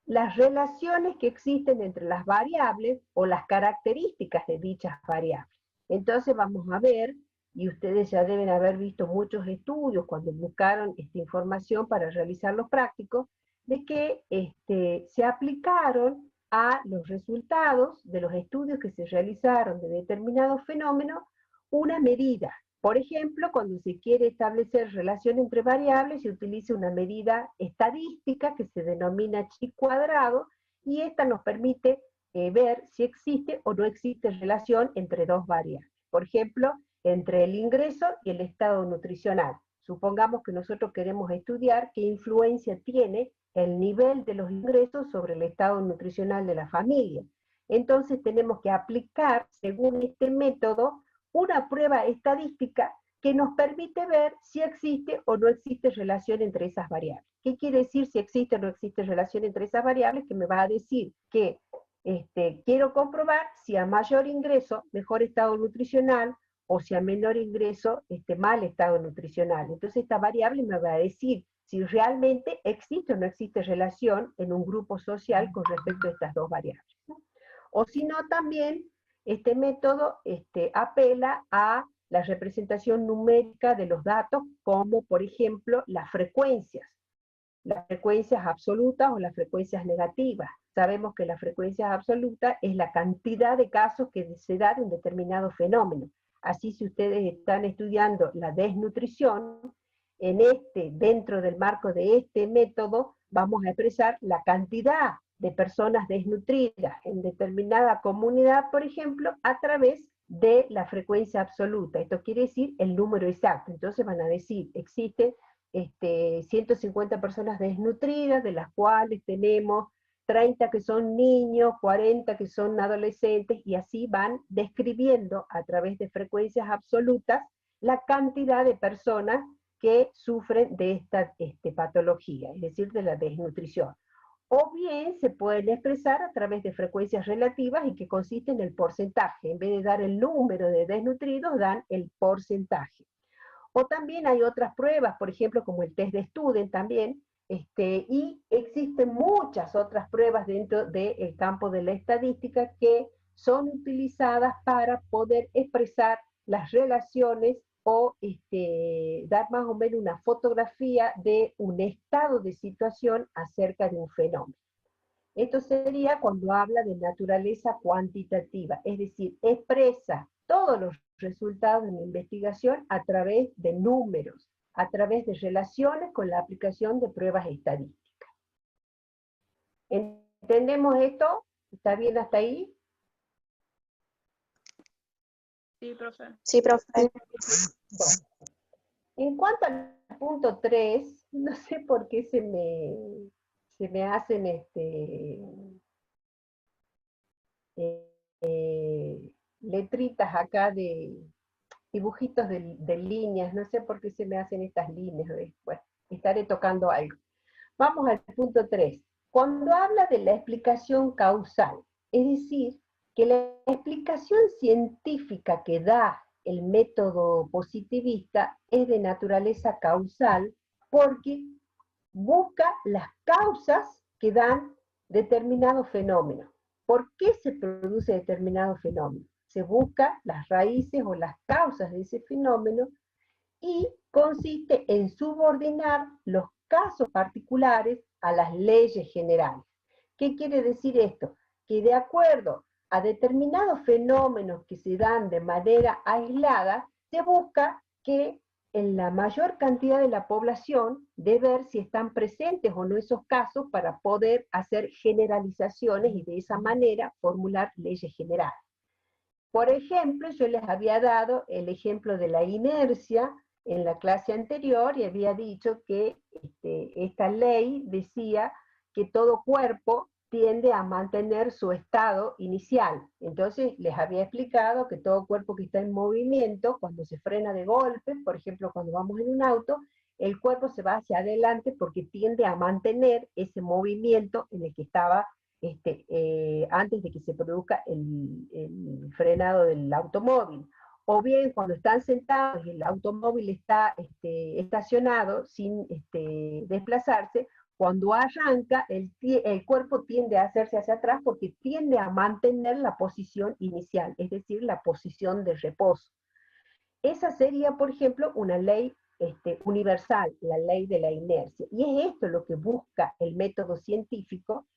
las relaciones que existen entre las variables o las características de dichas variables. Entonces vamos a ver, y ustedes ya deben haber visto muchos estudios cuando buscaron esta información para realizar los prácticos, de que se aplicaron a los resultados de los estudios que se realizaron de determinados fenómenos una medida. Por ejemplo, cuando se quiere establecer relación entre variables, se utiliza una medida estadística que se denomina chi cuadrado, y esta nos permite ver si existe o no existe relación entre dos variables. Por ejemplo, entre el ingreso y el estado nutricional. Supongamos que nosotros queremos estudiar qué influencia tiene el nivel de los ingresos sobre el estado nutricional de la familia. Entonces tenemos que aplicar, según este método, una prueba estadística que nos permite ver si existe o no existe relación entre esas variables. ¿Qué quiere decir si existe o no existe relación entre esas variables? Que me va a decir que quiero comprobar si a mayor ingreso, mejor estado nutricional, o si a menor ingreso, mal estado nutricional. Entonces esta variable me va a decir si realmente existe o no existe relación en un grupo social con respecto a estas dos variables, ¿no? O si no, también este método apela a la representación numérica de los datos, como por ejemplo las frecuencias absolutas o las frecuencias negativas. Sabemos que la frecuencia absoluta es la cantidad de casos que se da de un determinado fenómeno. Así, si ustedes están estudiando la desnutrición, dentro del marco de este método, vamos a expresar la cantidad de personas desnutridas en determinada comunidad, por ejemplo, a través de la frecuencia absoluta. Esto quiere decir el número exacto. Entonces van a decir, existe 150 personas desnutridas, de las cuales tenemos 30 que son niños, 40 que son adolescentes, y así van describiendo a través de frecuencias absolutas la cantidad de personas que sufren de esta patología, es decir, de la desnutrición. O bien se pueden expresar a través de frecuencias relativas y que consisten en el porcentaje. En vez de dar el número de desnutridos, dan el porcentaje. O también hay otras pruebas, por ejemplo, como el test de Student también, y existen muchas otras pruebas dentro del campo de la estadística que son utilizadas para poder expresar las relaciones o dar más o menos una fotografía de un estado de situación acerca de un fenómeno. Esto sería cuando habla de naturaleza cuantitativa, es decir, expresa todos los resultados de la investigación a través de números, a través de relaciones con la aplicación de pruebas estadísticas. ¿Entendemos esto? ¿Está bien hasta ahí?
Sí, profe.
Sí, profe.
Bueno, en cuanto al punto 3, no sé por qué se me hacen letritas acá de dibujitos de líneas, no sé por qué se me hacen estas líneas, bueno, estaré tocando algo. Vamos al punto 3. Cuando habla de la explicación causal, es decir, que la explicación científica que da el método positivista es de naturaleza causal porque busca las causas que dan determinado fenómeno. por qué se produce determinado fenómeno. Se busca las raíces o las causas de ese fenómeno y consiste en subordinar los casos particulares a las leyes generales. ¿Qué quiere decir esto? Que de acuerdo a determinados fenómenos que se dan de manera aislada, se busca que en la mayor cantidad de la población de ver si están presentes o no esos casos para poder hacer generalizaciones y de esa manera formular leyes generales. Por ejemplo, yo les había dado el ejemplo de la inercia en la clase anterior y había dicho que esta ley decía que todo cuerpo tiende a mantener su estado inicial. Entonces les había explicado que todo cuerpo que está en movimiento, cuando se frena de golpe, por ejemplo cuando vamos en un auto, el cuerpo se va hacia adelante porque tiende a mantener ese movimiento en el que estaba antes de que se produzca el frenado del automóvil. O bien cuando están sentados y el automóvil está estacionado sin desplazarse, cuando arranca, el cuerpo tiende a hacerse hacia atrás porque tiende a mantener la posición inicial, es decir, la posición de reposo. Esa sería, por ejemplo, una ley universal, la ley de la inercia. Y es esto lo que busca el método científico,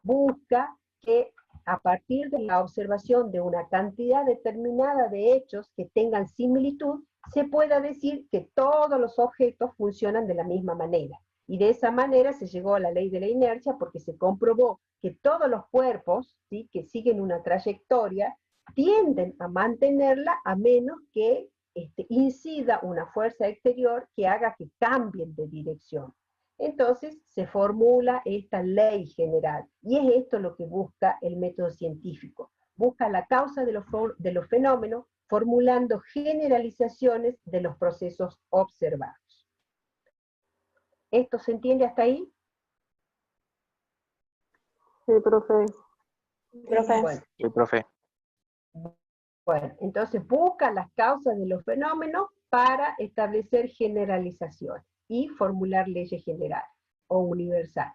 busca que a partir de la observación de una cantidad determinada de hechos que tengan similitud, se pueda decir que todos los objetos funcionan de la misma manera. Y de esa manera se llegó a la ley de la inercia porque se comprobó que todos los cuerpos, ¿sí?, que siguen una trayectoria tienden a mantenerla a menos que incida una fuerza exterior que haga que cambien de dirección. Entonces se formula esta ley general y es esto lo que busca el método científico. Busca la causa de los fenómenos formulando generalizaciones de los procesos observados. ¿Esto se entiende hasta ahí?
Sí, profe.
Bueno.
Sí, profe.
Bueno, entonces busca las causas de los fenómenos para establecer generalizaciones y formular leyes generales o universales.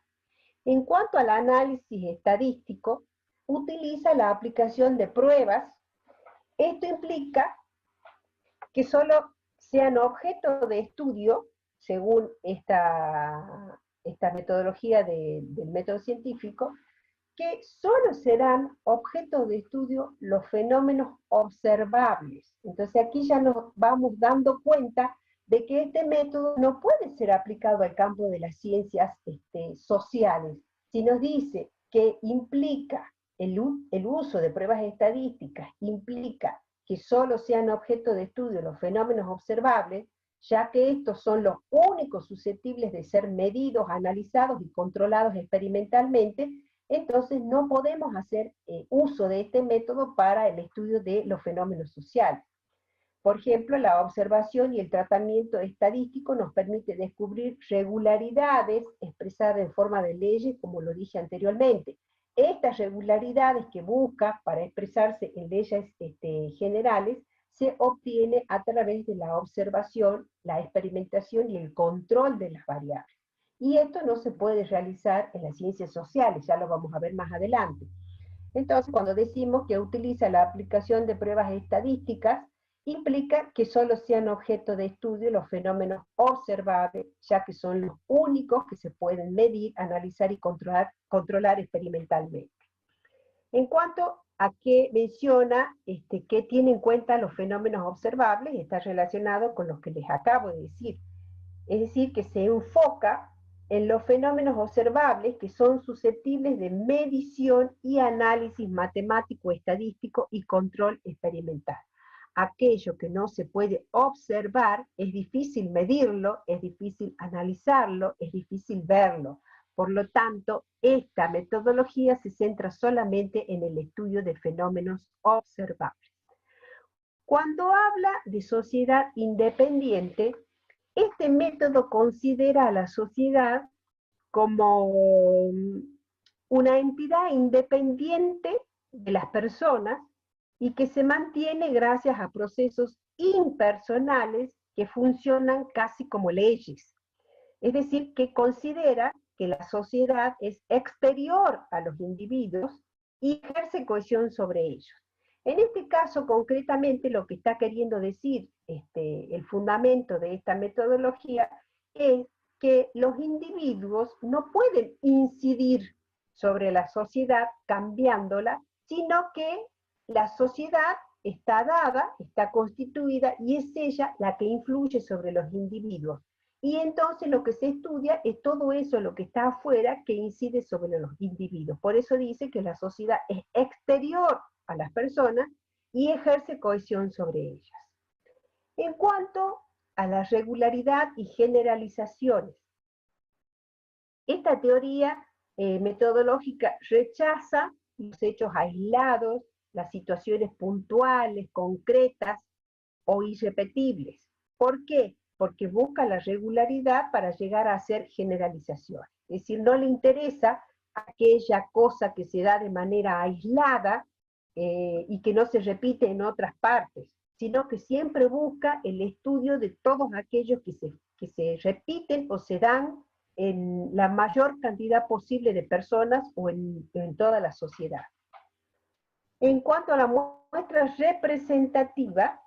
En cuanto al análisis estadístico, utiliza la aplicación de pruebas. Esto implica que solo sean objeto de estudio, según esta metodología del método científico, que solo serán objeto de estudio los fenómenos observables. Entonces aquí ya nos vamos dando cuenta de que este método no puede ser aplicado al campo de las ciencias sociales. Si nos dice que implica el uso de pruebas estadísticas, implica que solo sean objeto de estudio los fenómenos observables, ya que estos son los únicos susceptibles de ser medidos, analizados y controlados experimentalmente, entonces no podemos hacer uso de este método para el estudio de los fenómenos sociales. Por ejemplo, la observación y el tratamiento estadístico nos permite descubrir regularidades expresadas en forma de leyes, como lo dije anteriormente. Estas regularidades que busca para expresarse en leyes generales se obtiene a través de la observación, la experimentación y el control de las variables. Y esto no se puede realizar en las ciencias sociales, ya lo vamos a ver más adelante. Entonces, cuando decimos que utiliza la aplicación de pruebas estadísticas, implica que solo sean objeto de estudio los fenómenos observables, ya que son los únicos que se pueden medir, analizar y controlar experimentalmente. En cuanto a qué menciona, qué tiene en cuenta los fenómenos observables, está relacionado con los que les acabo de decir. Es decir, que se enfoca en los fenómenos observables que son susceptibles de medición y análisis matemático, estadístico y control experimental. Aquello que no se puede observar, es difícil medirlo, es difícil analizarlo, es difícil verlo. Por lo tanto, esta metodología se centra solamente en el estudio de fenómenos observables. Cuando habla de sociedad independiente, este método considera a la sociedad como una entidad independiente de las personas y que se mantiene gracias a procesos impersonales que funcionan casi como leyes. Es decir, que considera que la sociedad es exterior a los individuos y ejerce cohesión sobre ellos. En este caso, concretamente, lo que está queriendo decir el fundamento de esta metodología es que los individuos no pueden incidir sobre la sociedad cambiándola, sino que la sociedad está dada, está constituida, y es ella la que influye sobre los individuos. Y entonces lo que se estudia es todo eso, lo que está afuera, que incide sobre los individuos. Por eso dice que la sociedad es exterior a las personas y ejerce cohesión sobre ellas. En cuanto a la regularidad y generalizaciones, esta teoría metodológica rechaza los hechos aislados, las situaciones puntuales, concretas o irrepetibles. ¿Por qué? Porque busca la regularidad para llegar a hacer generalizaciones. Es decir, no le interesa aquella cosa que se da de manera aislada y que no se repite en otras partes, sino que siempre busca el estudio de todos aquellos que se repiten o se dan en la mayor cantidad posible de personas o en toda la sociedad. En cuanto a la muestra representativa,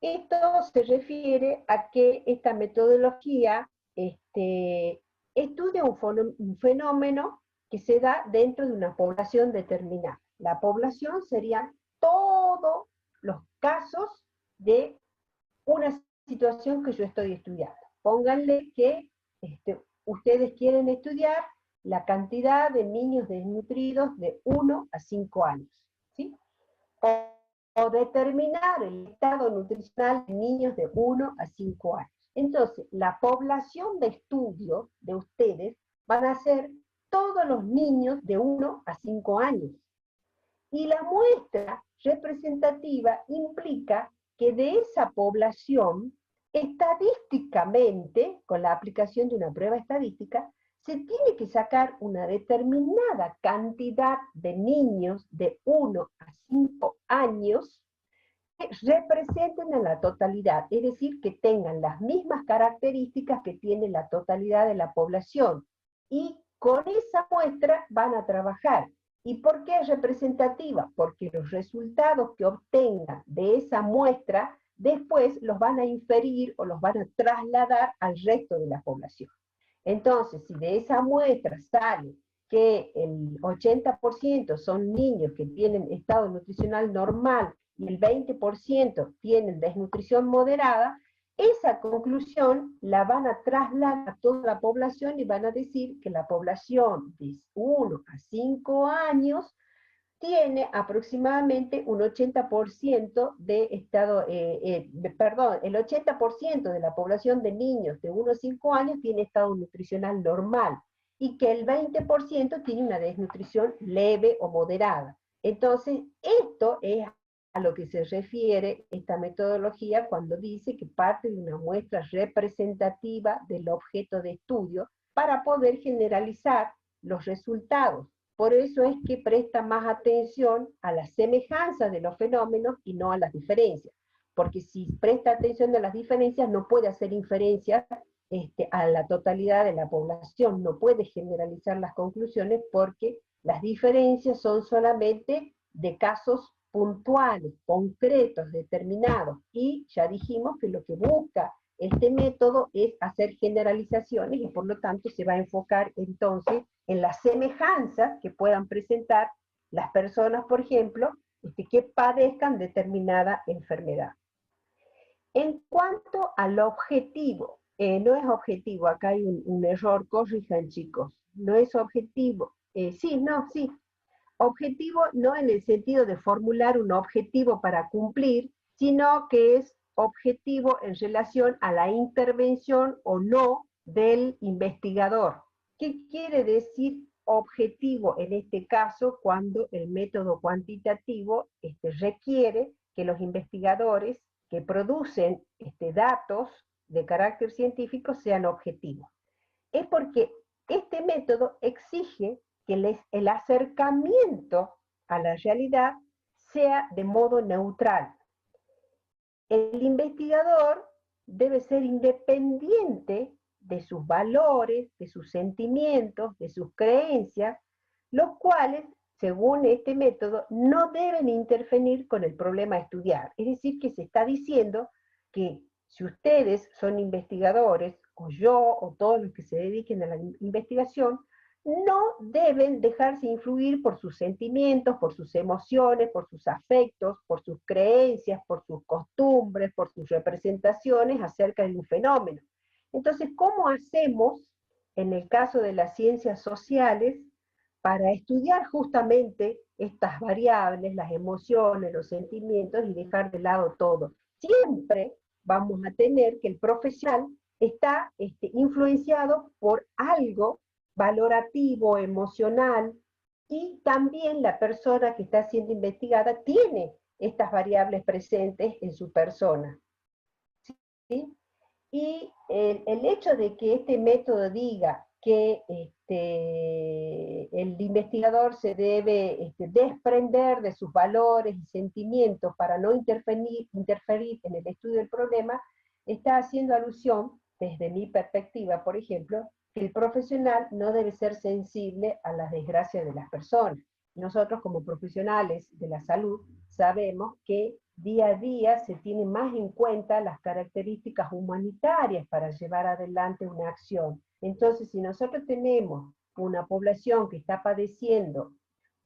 esto se refiere a que esta metodología estudia un fenómeno que se da dentro de una población determinada. La población serían todos los casos de una situación que yo estoy estudiando. Pónganle que ustedes quieren estudiar la cantidad de niños desnutridos de 1 a 5 años, ¿sí? O determinar el estado nutricional de niños de 1 a 5 años. Entonces, la población de estudio de ustedes van a ser todos los niños de 1 a 5 años. Y la muestra representativa implica que de esa población, estadísticamente, con la aplicación de una prueba estadística, se tiene que sacar una determinada cantidad de niños de 1 a 5 años que representen a la totalidad, es decir, que tengan las mismas características que tiene la totalidad de la población. Y con esa muestra van a trabajar. ¿Y por qué es representativa? Porque los resultados que obtengan de esa muestra, después los van a inferir o los van a trasladar al resto de la población. Entonces, si de esa muestra sale que el 80% son niños que tienen estado nutricional normal y el 20% tienen desnutrición moderada, esa conclusión la van a trasladar a toda la población y van a decir que la población de 1 a 5 años tiene aproximadamente un 80% de estado, el 80% de la población de niños de 1 a 5 años tiene estado nutricional normal, y que el 20% tiene una desnutrición leve o moderada. Entonces, esto es a lo que se refiere esta metodología cuando dice que parte de una muestra representativa del objeto de estudio para poder generalizar los resultados. Por eso es que presta más atención a las semejanzas de los fenómenos y no a las diferencias. Porque si presta atención a las diferencias, no puede hacer inferencias a la totalidad de la población, no puede generalizar las conclusiones porque las diferencias son solamente de casos puntuales, concretos, determinados. Y ya dijimos que lo que busca este método es hacer generalizaciones y por lo tanto se va a enfocar entonces en las semejanzas que puedan presentar las personas, por ejemplo, que padezcan determinada enfermedad. En cuanto al objetivo, no es objetivo, acá hay un error, corrijan chicos, no es objetivo, sí, objetivo no en el sentido de formular un objetivo para cumplir, sino que es objetivo en relación a la intervención o no del investigador. ¿Qué quiere decir objetivo en este caso cuando el método cuantitativo requiere que los investigadores que producen datos de carácter científico sean objetivos? Es porque este método exige que el acercamiento a la realidad sea de modo neutral. El investigador debe ser independiente de sus valores, de sus sentimientos, de sus creencias, los cuales según este método, no deben interferir con el problema a estudiar. Es decir, que se está diciendo que si ustedes son investigadores, o yo, o todos los que se dediquen a la investigación, no deben dejarse influir por sus sentimientos, por sus emociones, por sus afectos, por sus creencias, por sus costumbres, por sus representaciones acerca de un fenómeno. Entonces, ¿cómo hacemos, en el caso de las ciencias sociales, para estudiar justamente estas variables, las emociones, los sentimientos, y dejar de lado todo? Siempre vamos a tener que el profesional está influenciado por algo valorativo, emocional, y también la persona que está siendo investigada tiene estas variables presentes en su persona. ¿Sí? Y el hecho de que este método diga que el investigador se debe desprender de sus valores y sentimientos para no interferir en el estudio del problema, está haciendo alusión, desde mi perspectiva, por ejemplo, que el profesional no debe ser sensible a las desgracias de las personas. Nosotros, como profesionales de la salud, sabemos que día a día se tienen más en cuenta las características humanitarias para llevar adelante una acción. Entonces, si nosotros tenemos una población que está padeciendo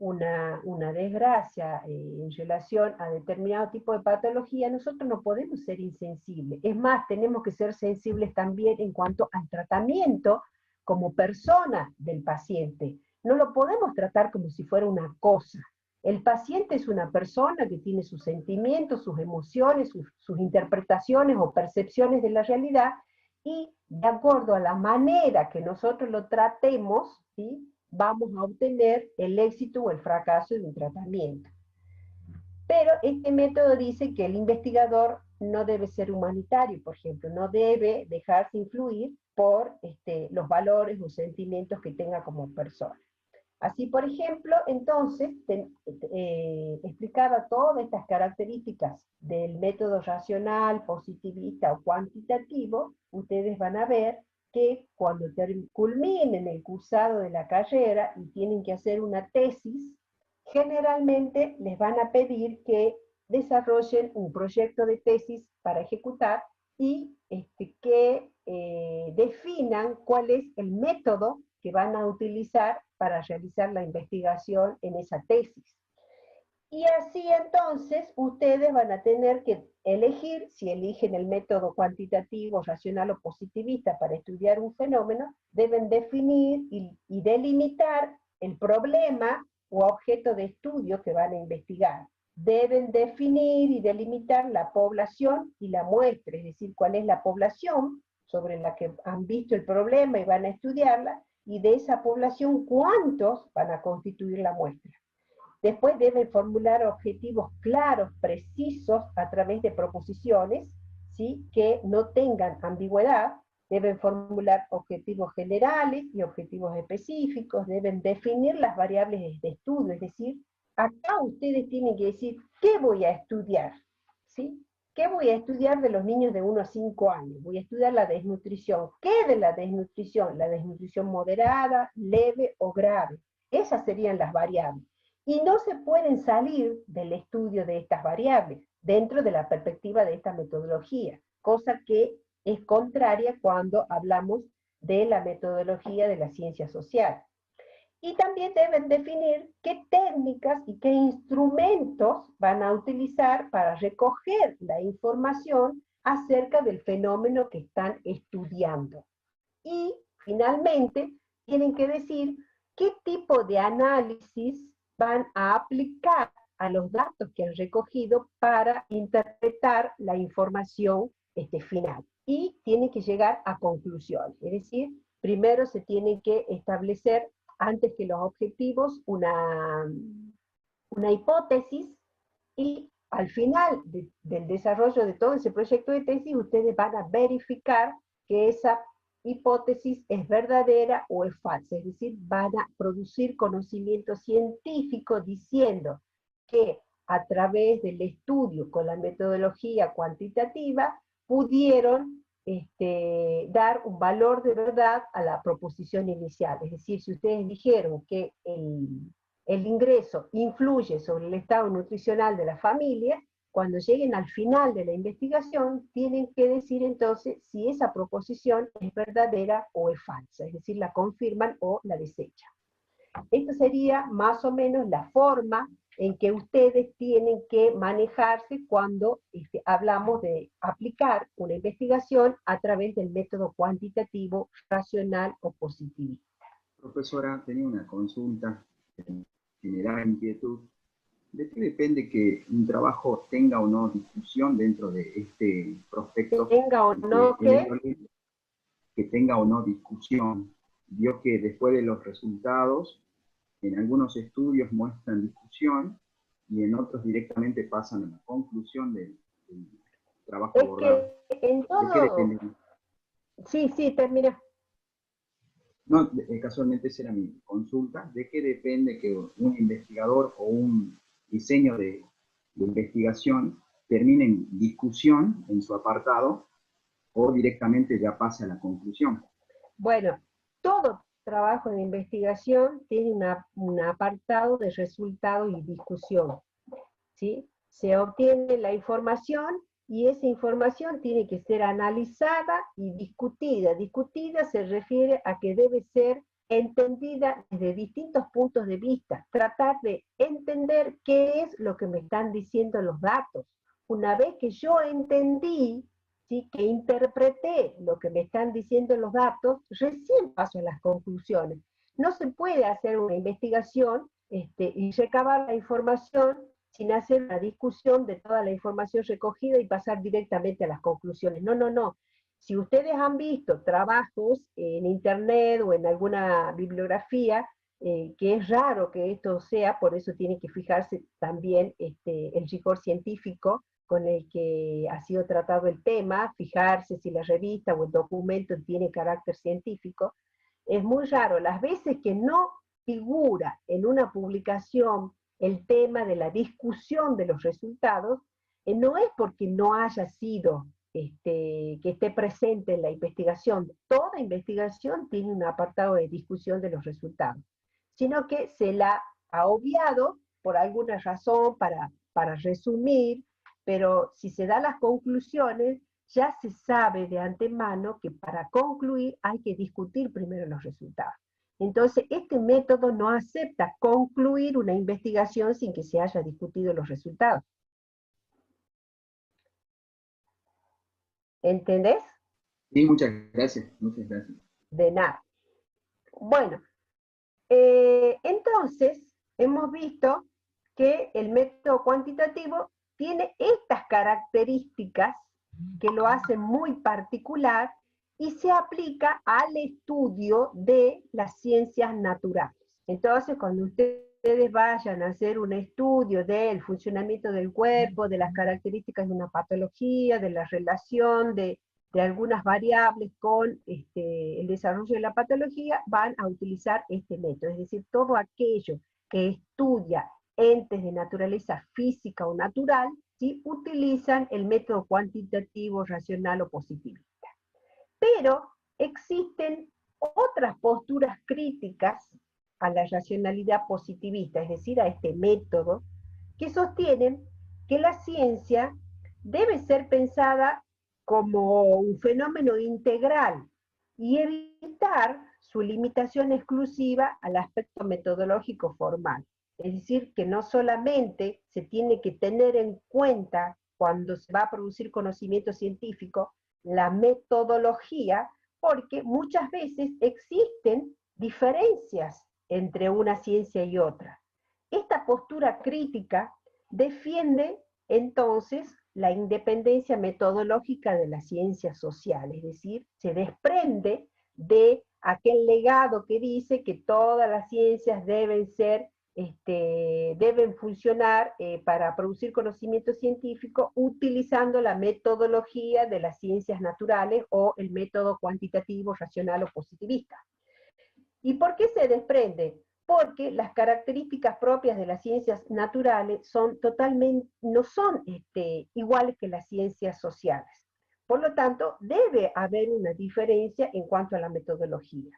una desgracia en relación a determinado tipo de patología, nosotros no podemos ser insensibles. Es más, tenemos que ser sensibles también en cuanto al tratamiento como persona del paciente. No lo podemos tratar como si fuera una cosa. El paciente es una persona que tiene sus sentimientos, sus emociones, sus interpretaciones o percepciones de la realidad, y de acuerdo a la manera que nosotros lo tratemos, ¿sí?, vamos a obtener el éxito o el fracaso de un tratamiento. Pero este método dice que el investigador no debe ser humanitario, por ejemplo, no debe dejarse influir por los valores o sentimientos que tenga como persona. Así, por ejemplo, entonces, explicada todas estas características del método racional, positivista o cuantitativo, ustedes van a ver que cuando culminen el cursado de la carrera y tienen que hacer una tesis, generalmente les van a pedir que desarrollen un proyecto de tesis para ejecutar y que definan cuál es el método que van a utilizar para realizar la investigación en esa tesis. Y así entonces ustedes van a tener que elegir, si eligen el método cuantitativo, racional o positivista para estudiar un fenómeno, deben definir y delimitar el problema o objeto de estudio que van a investigar. Deben definir y delimitar la población y la muestra, es decir, cuál es la población sobre la que han visto el problema y van a estudiarla, y de esa población, ¿cuántos van a constituir la muestra? Después deben formular objetivos claros, precisos, a través de proposiciones, ¿sí?, que no tengan ambigüedad. Deben formular objetivos generales y objetivos específicos, deben definir las variables de estudio, es decir, acá ustedes tienen que decir, ¿qué voy a estudiar? ¿Sí? ¿Qué voy a estudiar de los niños de 1 a 5 años? Voy a estudiar la desnutrición. ¿Qué de la desnutrición? La desnutrición moderada, leve o grave. Esas serían las variables. Y no se pueden salir del estudio de estas variables dentro de la perspectiva de esta metodología, cosa que es contraria cuando hablamos de la metodología de la ciencia social. Y también deben definir qué técnicas y qué instrumentos van a utilizar para recoger la información acerca del fenómeno que están estudiando. Y finalmente tienen que decir qué tipo de análisis van a aplicar a los datos que han recogido para interpretar la información final. Y tienen que llegar a conclusiones, es decir, primero se tiene que establecer, antes que los objetivos, una hipótesis, y al final del desarrollo de todo ese proyecto de tesis, ustedes van a verificar que esa hipótesis es verdadera o es falsa, es decir, van a producir conocimiento científico diciendo que a través del estudio con la metodología cuantitativa pudieron dar un valor de verdad a la proposición inicial. Es decir, si ustedes dijeron que el el ingreso influye sobre el estado nutricional de la familia, cuando lleguen al final de la investigación, tienen que decir entonces si esa proposición es verdadera o es falsa, es decir, la confirman o la desechan. Esto sería más o menos la forma en que ustedes tienen que manejarse cuando hablamos de aplicar una investigación a través del método cuantitativo, racional o positivista.
Profesora, tenía una consulta general inquietud. ¿De qué depende que un trabajo tenga o no discusión dentro de este prospecto?
¿Tenga o no qué?
Que tenga o no discusión. Vio que después de los resultados, en algunos estudios muestran discusión y en otros directamente pasan a la conclusión del trabajo abordado.
En todo...
¿De qué depende?
Sí, termina.
No, casualmente esa era mi consulta. ¿De qué depende que un investigador o un diseño de investigación termine en discusión en su apartado o directamente ya pase a la conclusión?
Bueno, todo trabajo de investigación tiene un apartado de resultado y discusión, ¿sí? Se obtiene la información y esa información tiene que ser analizada y discutida. Discutida se refiere a que debe ser entendida desde distintos puntos de vista, tratar de entender qué es lo que me están diciendo los datos. Una vez que yo entendí, ¿sí?, que interpreté lo que me están diciendo los datos, recién paso a las conclusiones. No se puede hacer una investigación y recabar la información sin hacer una discusión de toda la información recogida y pasar directamente a las conclusiones. No. Si ustedes han visto trabajos en internet o en alguna bibliografía, que es raro que esto sea, por eso tiene que fijarse también el rigor científico con el que ha sido tratado el tema, fijarse si la revista o el documento tiene carácter científico. Es muy raro, las veces que no figura en una publicación el tema de la discusión de los resultados, no es porque no haya sido que esté presente en la investigación. Toda investigación tiene un apartado de discusión de los resultados, sino que se la ha obviado por alguna razón para resumir, pero si se dan las conclusiones, ya se sabe de antemano que para concluir hay que discutir primero los resultados. Entonces, este método no acepta concluir una investigación sin que se haya discutido los resultados. ¿Entendés?
Sí, muchas gracias.
De nada. Bueno, entonces hemos visto que el método cuantitativo tiene estas características que lo hacen muy particular y se aplica al estudio de las ciencias naturales. Entonces, cuando ustedes vayan a hacer un estudio del funcionamiento del cuerpo, de las características de una patología, de la relación de algunas variables con el desarrollo de la patología, van a utilizar este método. Es decir, todo aquello que estudia entes de naturaleza física o natural, ¿sí?, utilizan el método cuantitativo, racional o positivista. Pero existen otras posturas críticas a la racionalidad positivista, es decir, a este método, que sostienen que la ciencia debe ser pensada como un fenómeno integral y evitar su limitación exclusiva al aspecto metodológico formal. Es decir, que no solamente se tiene que tener en cuenta cuando se va a producir conocimiento científico la metodología, porque muchas veces existen diferencias entre una ciencia y otra. Esta postura crítica defiende entonces la independencia metodológica de las ciencias sociales, es decir, se desprende de aquel legado que dice que todas las ciencias deben funcionar para producir conocimiento científico utilizando la metodología de las ciencias naturales o el método cuantitativo, racional o positivista. ¿Y por qué se desprende? Porque las características propias de las ciencias naturales no son iguales que las ciencias sociales. Por lo tanto, debe haber una diferencia en cuanto a la metodología.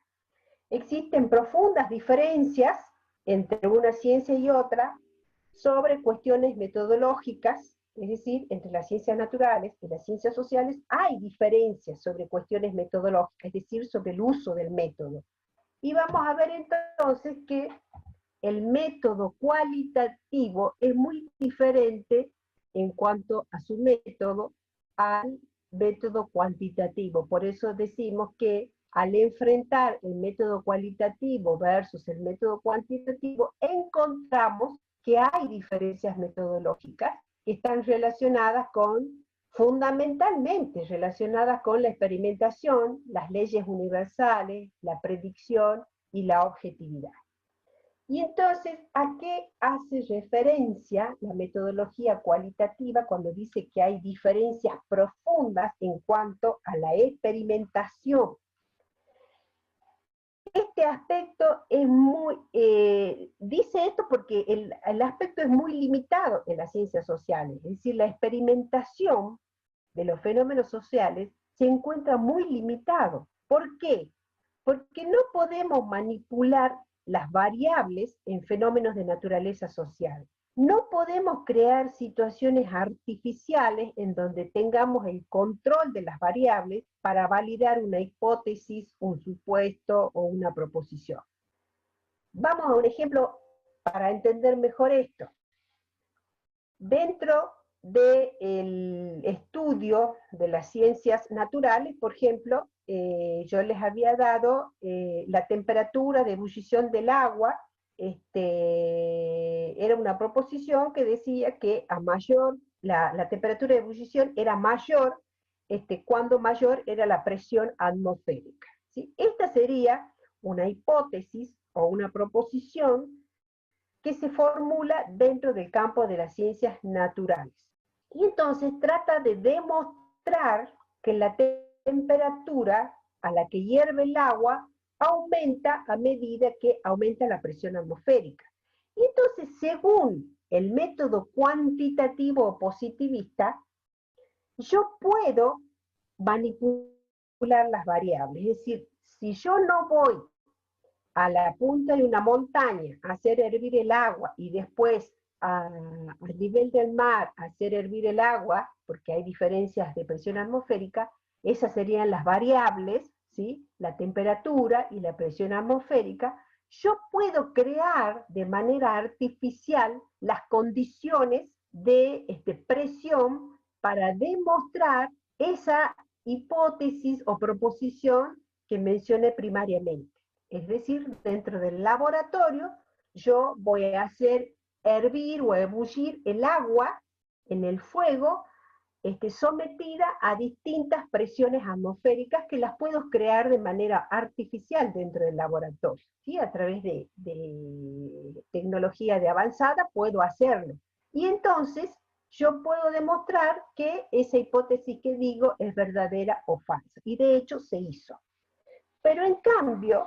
Existen profundas diferencias entre una ciencia y otra sobre cuestiones metodológicas, es decir, entre las ciencias naturales y las ciencias sociales hay diferencias sobre cuestiones metodológicas, es decir, sobre el uso del método. Y vamos a ver entonces que el método cualitativo es muy diferente en cuanto a su método al método cuantitativo. Por eso decimos que al enfrentar el método cualitativo versus el método cuantitativo, encontramos que hay diferencias metodológicas que están relacionadas fundamentalmente relacionadas con la experimentación, las leyes universales, la predicción y la objetividad. Y entonces, ¿a qué hace referencia la metodología cualitativa cuando dice que hay diferencias profundas en cuanto a la experimentación? Este aspecto es muy, dice esto porque el aspecto es muy limitado en las ciencias sociales, es decir, la experimentación de los fenómenos sociales se encuentra muy limitado. ¿Por qué? Porque no podemos manipular las variables en fenómenos de naturaleza social. No podemos crear situaciones artificiales en donde tengamos el control de las variables para validar una hipótesis, un supuesto o una proposición. Vamos a un ejemplo para entender mejor esto. Dentro del estudio de las ciencias naturales, por ejemplo, yo les había dado la temperatura de ebullición del agua. Era una proposición que decía que a mayor, la temperatura de ebullición era mayor, cuando mayor era la presión atmosférica, ¿sí? Esta sería una hipótesis o una proposición que se formula dentro del campo de las ciencias naturales. Y entonces trata de demostrar que la temperatura a la que hierve el agua aumenta a medida que aumenta la presión atmosférica. Y entonces, según el método cuantitativo o positivista, yo puedo manipular las variables. Es decir, si yo no voy a la punta de una montaña a hacer hervir el agua y después al nivel del mar a hacer hervir el agua, porque hay diferencias de presión atmosférica, esas serían las variables, ¿sí? La temperatura y la presión atmosférica. Yo puedo crear de manera artificial las condiciones de presión para demostrar esa hipótesis o proposición que mencioné primariamente. Es decir, dentro del laboratorio yo voy a hacer hervir o ebullir el agua en el fuego sometida a distintas presiones atmosféricas que las puedo crear de manera artificial dentro del laboratorio, ¿sí? A través de tecnología de avanzada puedo hacerlo. Y entonces yo puedo demostrar que esa hipótesis que digo es verdadera o falsa. Y de hecho se hizo. Pero en cambio,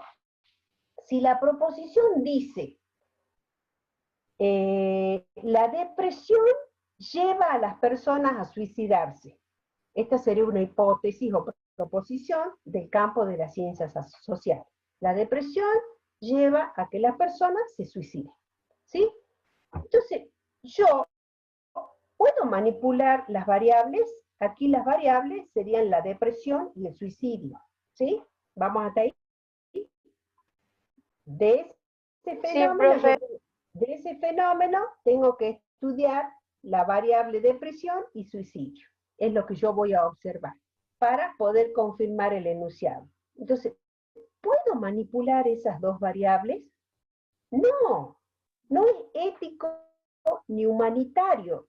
si la proposición dice la depresión lleva a las personas a suicidarse, esta sería una hipótesis o proposición del campo de las ciencias sociales. La depresión lleva a que las personas se suiciden, ¿sí? Entonces, yo puedo manipular las variables. Aquí las variables serían la depresión y el suicidio, ¿sí? Vamos hasta ahí. De ese fenómeno tengo que estudiar la variable depresión y suicidio. Es lo que yo voy a observar para poder confirmar el enunciado. Entonces, ¿puedo manipular esas dos variables? No, no es ético ni humanitario.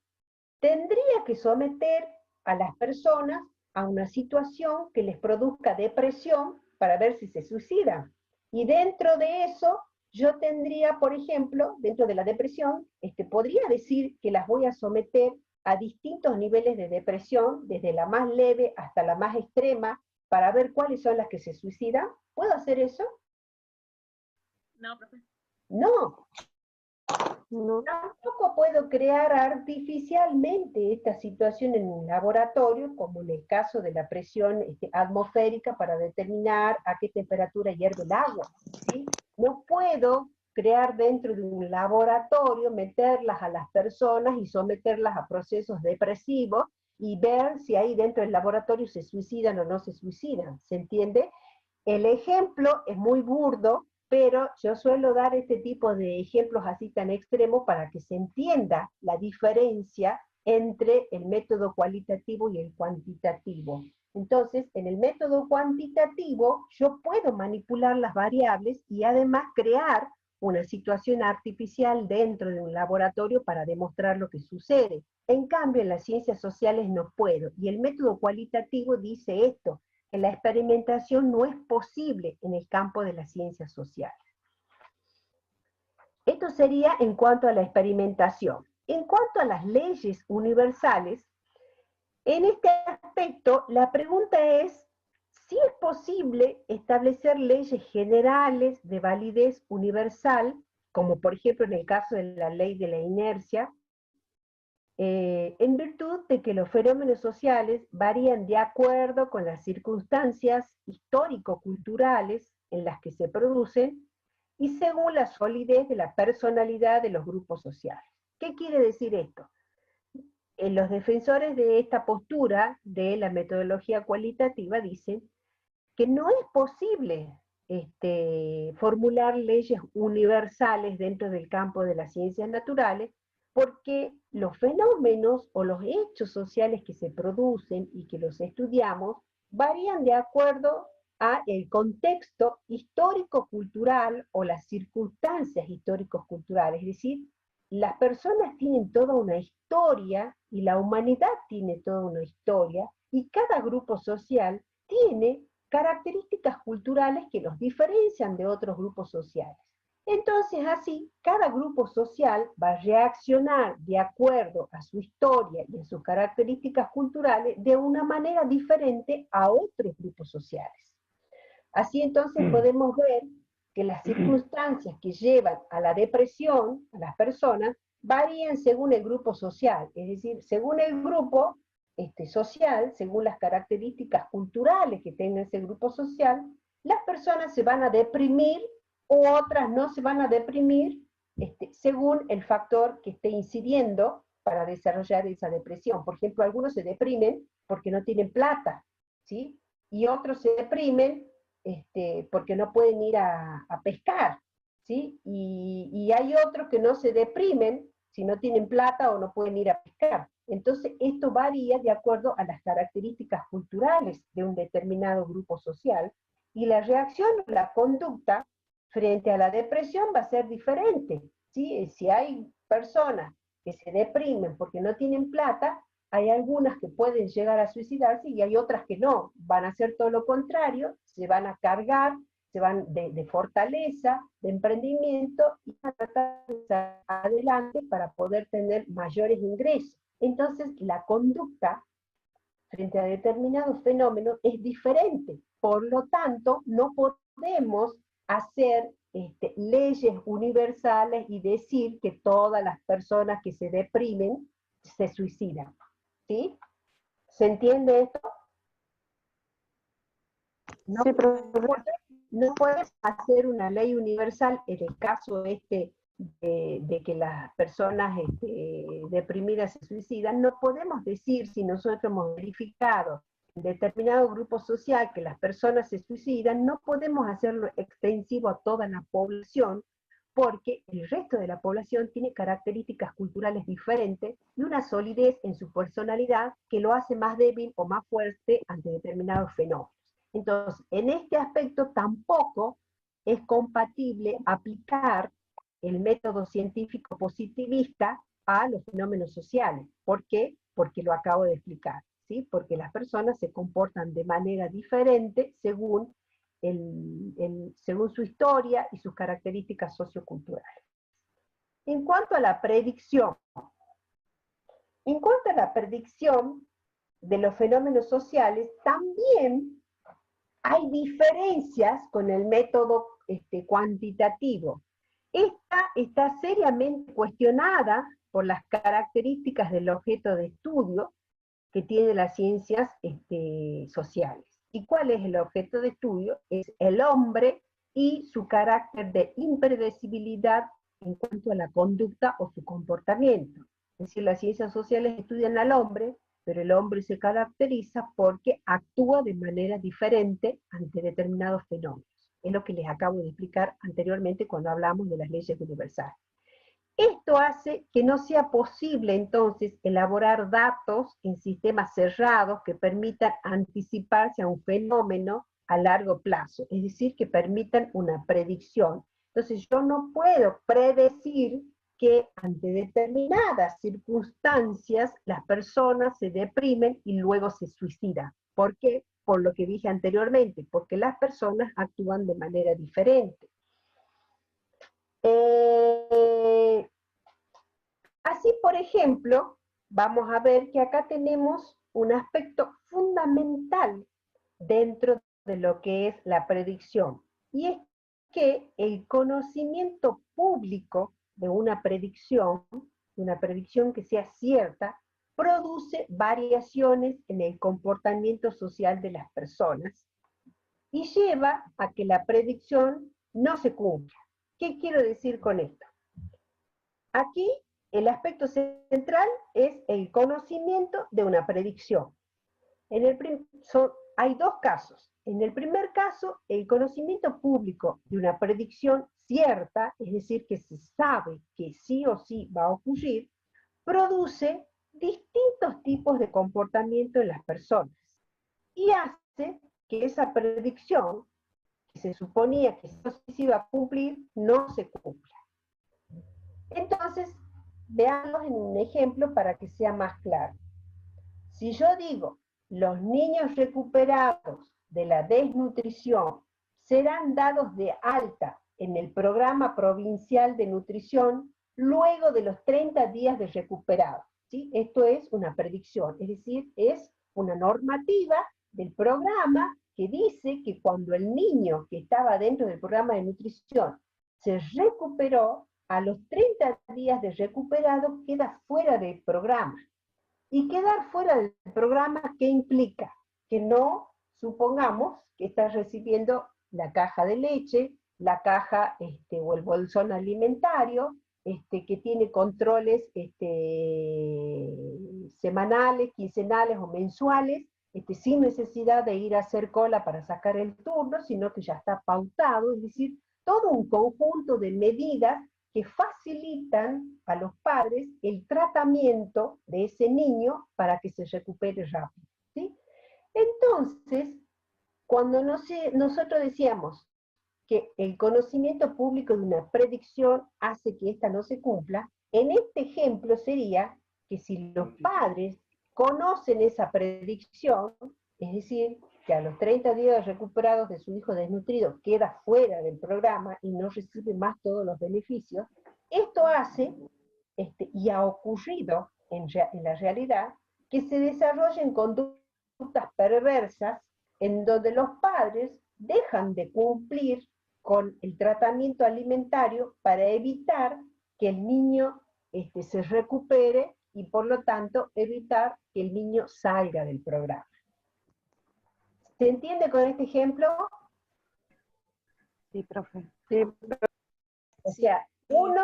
Tendría que someter a las personas a una situación que les produzca depresión para ver si se suicidan. Y dentro de eso, yo tendría, por ejemplo, dentro de la depresión, podría decir que las voy a someter a distintos niveles de depresión, desde la más leve hasta la más extrema, para ver cuáles son las que se suicidan. ¿Puedo hacer eso?
No, profe.
No. No. Tampoco puedo crear artificialmente esta situación en un laboratorio, como en el caso de la presión atmosférica, para determinar a qué temperatura hierve el agua, ¿sí? No puedo crear dentro de un laboratorio, meterlas a las personas y someterlas a procesos depresivos y ver si ahí dentro del laboratorio se suicidan o no se suicidan, ¿se entiende? El ejemplo es muy burdo, pero yo suelo dar este tipo de ejemplos así tan extremos para que se entienda la diferencia entre el método cualitativo y el cuantitativo. Entonces, en el método cuantitativo, yo puedo manipular las variables y además crear una situación artificial dentro de un laboratorio para demostrar lo que sucede. En cambio, en las ciencias sociales no puedo. Y el método cualitativo dice esto, que la experimentación no es posible en el campo de las ciencias sociales. Esto sería en cuanto a la experimentación. En cuanto a las leyes universales, en este aspecto, la pregunta es si es posible establecer leyes generales de validez universal, como por ejemplo en el caso de la ley de la inercia, en virtud de que los fenómenos sociales varían de acuerdo con las circunstancias histórico-culturales en las que se producen y según la solidez de la personalidad de los grupos sociales. ¿Qué quiere decir esto? Los defensores de esta postura de la metodología cualitativa dicen que no es posible formular leyes universales dentro del campo de las ciencias naturales, porque los fenómenos o los hechos sociales que se producen y que los estudiamos varían de acuerdo a el contexto histórico-cultural o las circunstancias históricos-culturales, es decir, las personas tienen toda una historia y la humanidad tiene toda una historia y cada grupo social tiene características culturales que los diferencian de otros grupos sociales. Entonces así, cada grupo social va a reaccionar de acuerdo a su historia y a sus características culturales de una manera diferente a otros grupos sociales. Así entonces podemos ver que las circunstancias que llevan a la depresión a las personas varían según el grupo social, es decir, según el grupo social, según las características culturales que tenga ese grupo social, las personas se van a deprimir o otras no se van a deprimir según el factor que esté incidiendo para desarrollar esa depresión. Por ejemplo, algunos se deprimen porque no tienen plata, ¿sí? Y otros se deprimen porque no pueden ir a pescar, ¿sí? Y hay otros que no se deprimen si no tienen plata o no pueden ir a pescar. Entonces, esto varía de acuerdo a las características culturales de un determinado grupo social, y la reacción o la conducta frente a la depresión va a ser diferente, ¿sí? Si hay personas que se deprimen porque no tienen plata, hay algunas que pueden llegar a suicidarse y hay otras que no, van a hacer todo lo contrario, se van a cargar, se van de fortaleza, de emprendimiento y van a tratar de salir adelante para poder tener mayores ingresos. Entonces la conducta frente a determinados fenómenos es diferente, por lo tanto no podemos hacer leyes universales y decir que todas las personas que se deprimen se suicidan. ¿Sí? ¿Se entiende esto? No, sí, no puedes hacer una ley universal en el caso de que las personas deprimidas se suicidan. No podemos decir, si nosotros hemos verificado en determinado grupo social que las personas se suicidan, no podemos hacerlo extensivo a toda la población, porque el resto de la población tiene características culturales diferentes y una solidez en su personalidad que lo hace más débil o más fuerte ante determinados fenómenos. Entonces, en este aspecto tampoco es compatible aplicar el método científico positivista a los fenómenos sociales. ¿Por qué? Porque lo acabo de explicar, ¿sí? Porque las personas se comportan de manera diferente según según su historia y sus características socioculturales. En cuanto a la predicción de los fenómenos sociales, también hay diferencias con el método cuantitativo. Esta está seriamente cuestionada por las características del objeto de estudio que tienen las ciencias sociales. ¿Y cuál es el objeto de estudio? Es el hombre y su carácter de impredecibilidad en cuanto a la conducta o su comportamiento. Es decir, las ciencias sociales estudian al hombre, pero el hombre se caracteriza porque actúa de manera diferente ante determinados fenómenos. Es lo que les acabo de explicar anteriormente cuando hablamos de las leyes universales. Esto hace que no sea posible entonces elaborar datos en sistemas cerrados que permitan anticiparse a un fenómeno a largo plazo, es decir, que permitan una predicción. Entonces yo no puedo predecir que ante determinadas circunstancias las personas se deprimen y luego se suicidan. ¿Por qué? Por lo que dije anteriormente, porque las personas actúan de manera diferente. Así, por ejemplo, vamos a ver que acá tenemos un aspecto fundamental dentro de lo que es la predicción, y es que el conocimiento público de una predicción que sea cierta, produce variaciones en el comportamiento social de las personas y lleva a que la predicción no se cumpla. ¿Qué quiero decir con esto? Aquí el aspecto central es el conocimiento de una predicción. Hay dos casos. En el primer caso, el conocimiento público de una predicción cierta, es decir, que se sabe que sí o sí va a ocurrir, produce distintos tipos de comportamiento en las personas y hace que esa predicción, que se suponía que sí o sí se iba a cumplir, no se cumpla. Entonces, veamos en un ejemplo para que sea más claro. Si yo digo, los niños recuperados de la desnutrición serán dados de alta en el programa provincial de nutrición luego de los 30 días de recuperado, ¿sí? Esto es una predicción, es decir, es una normativa del programa que dice que cuando el niño que estaba dentro del programa de nutrición se recuperó, a los 30 días de recuperado queda fuera del programa. Y quedar fuera del programa, ¿qué implica? Que no supongamos que estás recibiendo la caja de leche, la caja o el bolsón alimentario, que tiene controles semanales, quincenales o mensuales, sin necesidad de ir a hacer cola para sacar el turno, sino que ya está pautado, es decir, todo un conjunto de medidas que facilitan a los padres el tratamiento de ese niño para que se recupere rápido, ¿sí? Entonces, cuando nosotros decíamos que el conocimiento público de una predicción hace que ésta no se cumpla, en este ejemplo sería que si los padres conocen esa predicción, es decir, que a los 30 días recuperados de su hijo desnutrido queda fuera del programa y no recibe más todos los beneficios, esto hace, y ha ocurrido en la realidad, que se desarrollen conductas perversas en donde los padres dejan de cumplir con el tratamiento alimentario para evitar que el niño se recupere y por lo tanto evitar que el niño salga del programa. ¿Se entiende con este ejemplo?
Sí, profe.
Sí. O sea, uno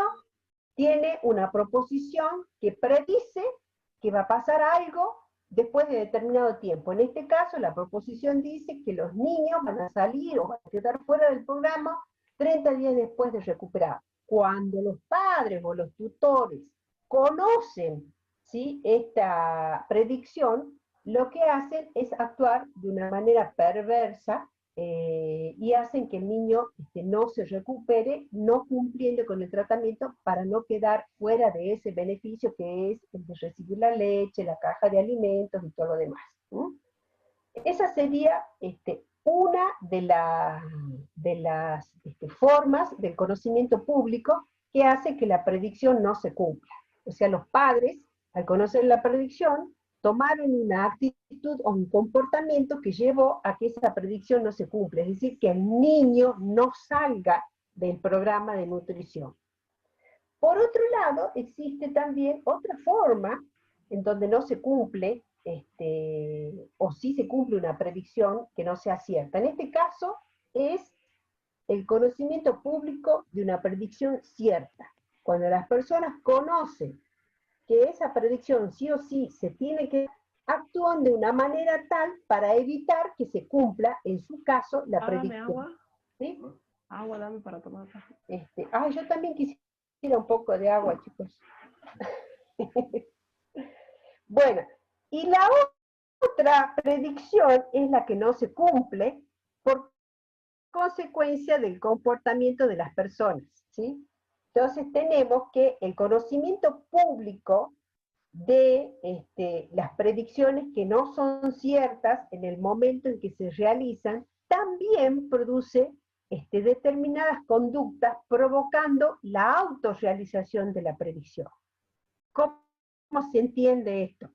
tiene una proposición que predice que va a pasar algo después de determinado tiempo. En este caso, la proposición dice que los niños van a salir o van a quedar fuera del programa 30 días después de recuperar. Cuando los padres o los tutores conocen, ¿sí?, esta predicción, lo que hacen es actuar de una manera perversa y hacen que el niño no se recupere, no cumpliendo con el tratamiento para no quedar fuera de ese beneficio que es el de recibir la leche, la caja de alimentos y todo lo demás. Esa sería una de las formas del conocimiento público que hace que la predicción no se cumpla. O sea, los padres, al conocer la predicción, tomaron una actitud o un comportamiento que llevó a que esa predicción no se cumpla, es decir, que el niño no salga del programa de nutrición. Por otro lado, existe también otra forma en donde no se cumple, o sí se cumple una predicción que no sea cierta. En este caso es el conocimiento público de una predicción cierta. Cuando las personas conocen que esa predicción sí o sí se tiene que, actúan de una manera tal para evitar que se cumpla, en su caso, la
Dame
predicción.
agua.
¿Sí?
Agua, dame para tomar.
Yo también quisiera un poco de agua, chicos. Bueno, y la otra predicción es la que no se cumple por consecuencia del comportamiento de las personas, ¿sí? Entonces tenemos que el conocimiento público de las predicciones que no son ciertas en el momento en que se realizan, también produce determinadas conductas provocando la autorrealización de la predicción. ¿Cómo se entiende esto?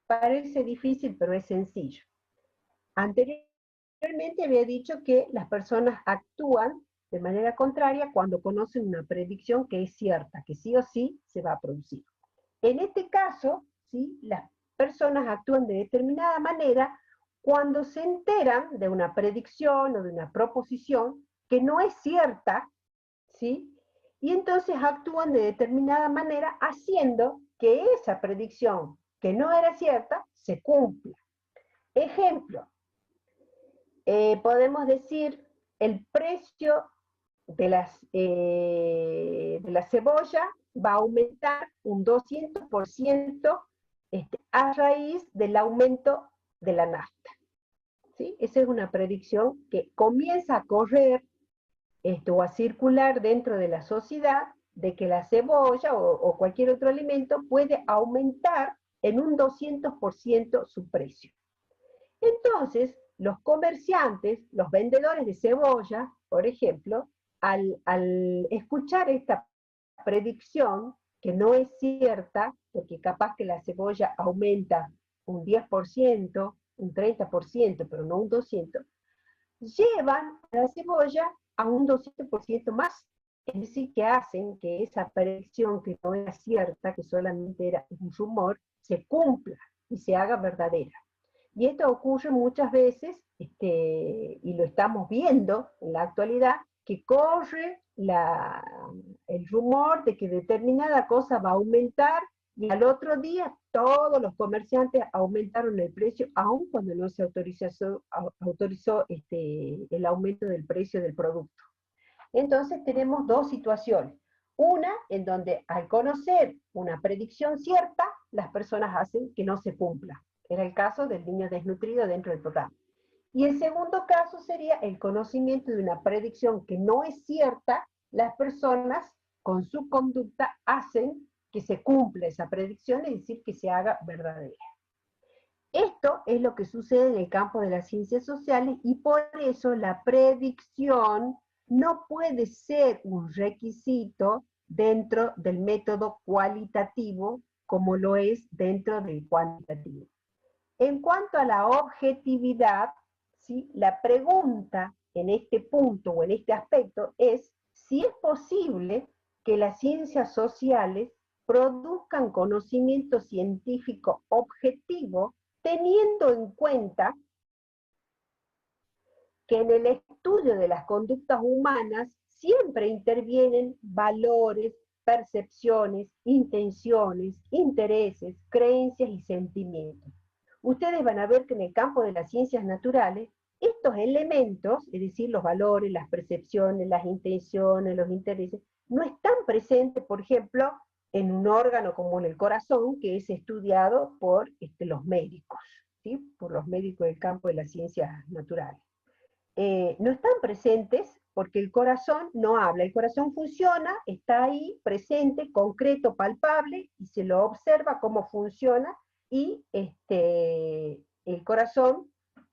Parece difícil, pero es sencillo. Anteriormente había dicho que las personas actúan de manera contraria cuando conocen una predicción que es cierta, que sí o sí se va a producir. En este caso, ¿sí?, las personas actúan de determinada manera cuando se enteran de una predicción o de una proposición que no es cierta, ¿sí? Y entonces actúan de determinada manera haciendo que esa predicción que no era cierta se cumpla. Ejemplo, podemos decir el precio de la cebolla va a aumentar un 200% a raíz del aumento de la nafta. ¿Sí? Esa es una predicción que comienza a correr o a circular dentro de la sociedad, de que la cebolla o cualquier otro alimento puede aumentar en un 200% su precio. Entonces, los comerciantes, los vendedores de cebolla, por ejemplo, al escuchar esta predicción, que no es cierta, porque capaz que la cebolla aumenta un 10%, un 30%, pero no un 200%, llevan la cebolla a un 200% más. Es decir, que hacen que esa predicción que no era cierta, que solamente era un rumor, se cumpla y se haga verdadera. Y esto ocurre muchas veces, y lo estamos viendo en la actualidad, que corre el rumor de que determinada cosa va a aumentar, y al otro día todos los comerciantes aumentaron el precio, aun cuando no se autorizó el aumento del precio del producto. Entonces tenemos dos situaciones. Una en donde al conocer una predicción cierta, las personas hacen que no se cumpla. Era el caso del niño desnutrido dentro del programa. Y el segundo caso sería el conocimiento de una predicción que no es cierta, las personas con su conducta hacen que se cumpla esa predicción, es decir, que se haga verdadera. Esto es lo que sucede en el campo de las ciencias sociales y por eso la predicción no puede ser un requisito dentro del método cualitativo como lo es dentro del cuantitativo. En cuanto a la objetividad, ¿sí?, la pregunta en este punto o en este aspecto es si es posible que las ciencias sociales produzcan conocimiento científico objetivo teniendo en cuenta que en el estudio de las conductas humanas siempre intervienen valores, percepciones, intenciones, intereses, creencias y sentimientos. Ustedes van a ver que en el campo de las ciencias naturales, estos elementos, es decir, los valores, las percepciones, las intenciones, los intereses, no están presentes, por ejemplo, en un órgano como en el corazón, que es estudiado por los médicos, ¿sí?, por los médicos del campo de las ciencias naturales. No están presentes porque el corazón no habla, el corazón funciona, está ahí presente, concreto, palpable, y se lo observa cómo funciona, y el corazón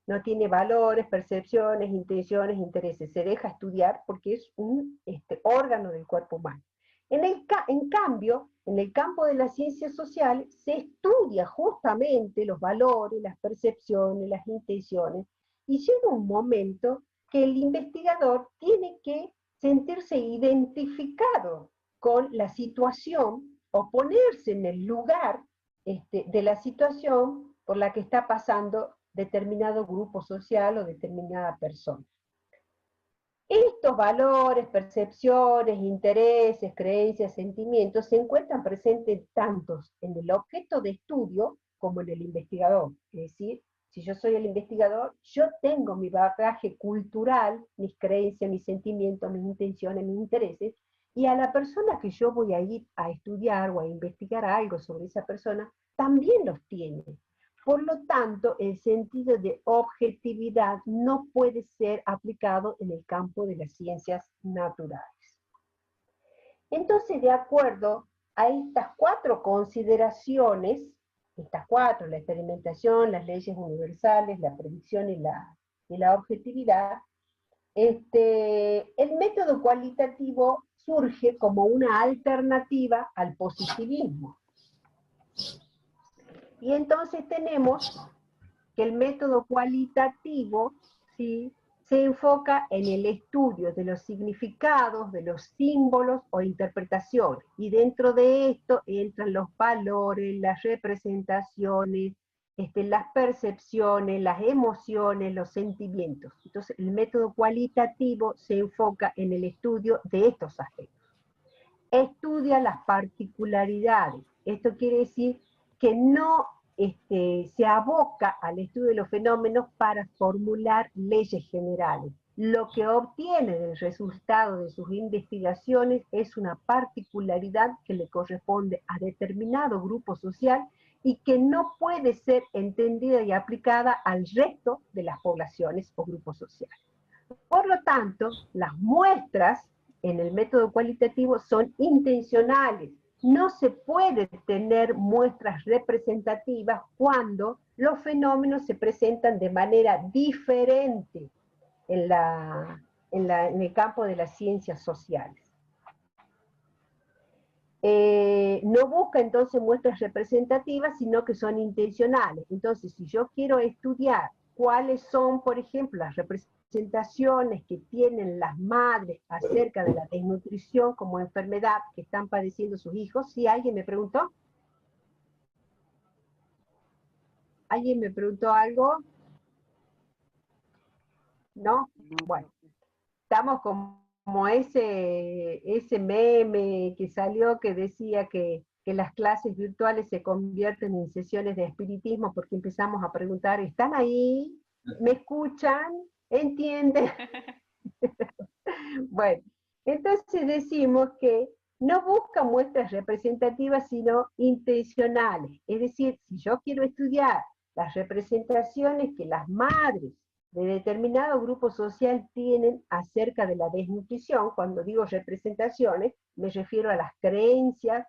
no tiene valores, percepciones, intenciones, intereses, se deja estudiar porque es un órgano del cuerpo humano. En cambio, en el campo de las ciencias sociales se estudia justamente los valores, las percepciones, las intenciones, y llega un momento que el investigador tiene que sentirse identificado con la situación o ponerse en el lugar de la situación por la que está pasando determinado grupo social o determinada persona. Estos valores, percepciones, intereses, creencias, sentimientos se encuentran presentes tanto en el objeto de estudio como en el investigador. Es decir, si yo soy el investigador, yo tengo mi bagaje cultural, mis creencias, mis sentimientos, mis intenciones, mis intereses, y a la persona que yo voy a ir a estudiar o a investigar algo sobre esa persona, también los tiene. Por lo tanto, el sentido de objetividad no puede ser aplicado en el campo de las ciencias naturales. Entonces, de acuerdo a estas 4 consideraciones, estas 4, la experimentación, las leyes universales, la predicción y la objetividad, el método cualitativo surge como una alternativa al positivismo. Y entonces tenemos que el método cualitativo, ¿sí?, se enfoca en el estudio de los significados, de los símbolos o interpretaciones. Y dentro de esto entran los valores, las representaciones, las percepciones, las emociones, los sentimientos. Entonces el método cualitativo se enfoca en el estudio de estos aspectos. Estudia las particularidades. Esto quiere decir que no se aboca al estudio de los fenómenos para formular leyes generales. Lo que obtiene del resultado de sus investigaciones es una particularidad que le corresponde a determinado grupo social y que no puede ser entendida y aplicada al resto de las poblaciones o grupos sociales. Por lo tanto, las muestras en el método cualitativo son intencionales. No se puede tener muestras representativas cuando los fenómenos se presentan de manera diferente en el campo de las ciencias sociales. No busca entonces muestras representativas, sino que son intencionales. Entonces, si yo quiero estudiar cuáles son, por ejemplo, las representaciones que tienen las madres acerca de la desnutrición como enfermedad que están padeciendo sus hijos, ¿sí? ¿Alguien me preguntó? ¿Alguien me preguntó algo? ¿No? Bueno, estamos como ese meme que salió que decía que las clases virtuales se convierten en sesiones de espiritismo porque empezamos a preguntar, ¿están ahí? ¿Me escuchan? ¿Entienden? Bueno, entonces decimos que no busca muestras representativas, sino intencionales. Es decir, si yo quiero estudiar las representaciones que las madres de determinado grupo social tienen acerca de la desnutrición, cuando digo representaciones, me refiero a las creencias,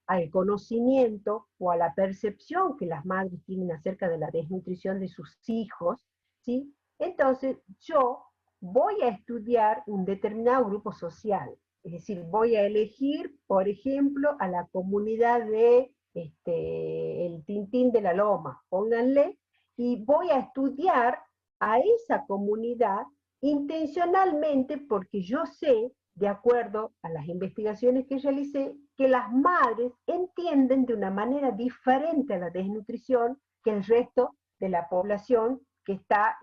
al conocimiento o a la percepción que las madres tienen acerca de la desnutrición de sus hijos, ¿sí? Entonces yo voy a estudiar un determinado grupo social, es decir, voy a elegir, por ejemplo, a la comunidad de el Tintín de la Loma, pónganle, y voy a estudiar a esa comunidad intencionalmente porque yo sé, de acuerdo a las investigaciones que realicé, que las madres entienden de una manera diferente a la desnutrición que el resto de la población que está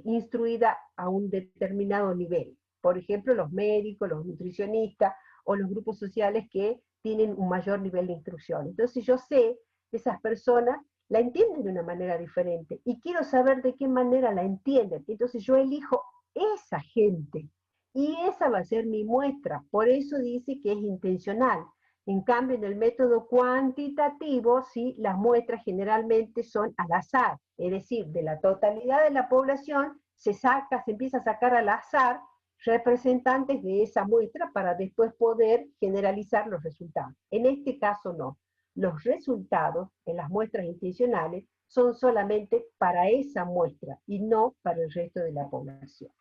instruida a un determinado nivel. Por ejemplo, los médicos, los nutricionistas o los grupos sociales que tienen un mayor nivel de instrucción. Entonces yo sé que esas personas la entienden de una manera diferente y quiero saber de qué manera la entienden. Entonces yo elijo esa gente y esa va a ser mi muestra. Por eso dice que es intencional. En cambio, en el método cuantitativo, ¿sí?, las muestras generalmente son al azar, es decir, de la totalidad de la población se empieza a sacar al azar representantes de esa muestra para después poder generalizar los resultados. En este caso no. Los resultados en las muestras intencionales son solamente para esa muestra y no para el resto de la población.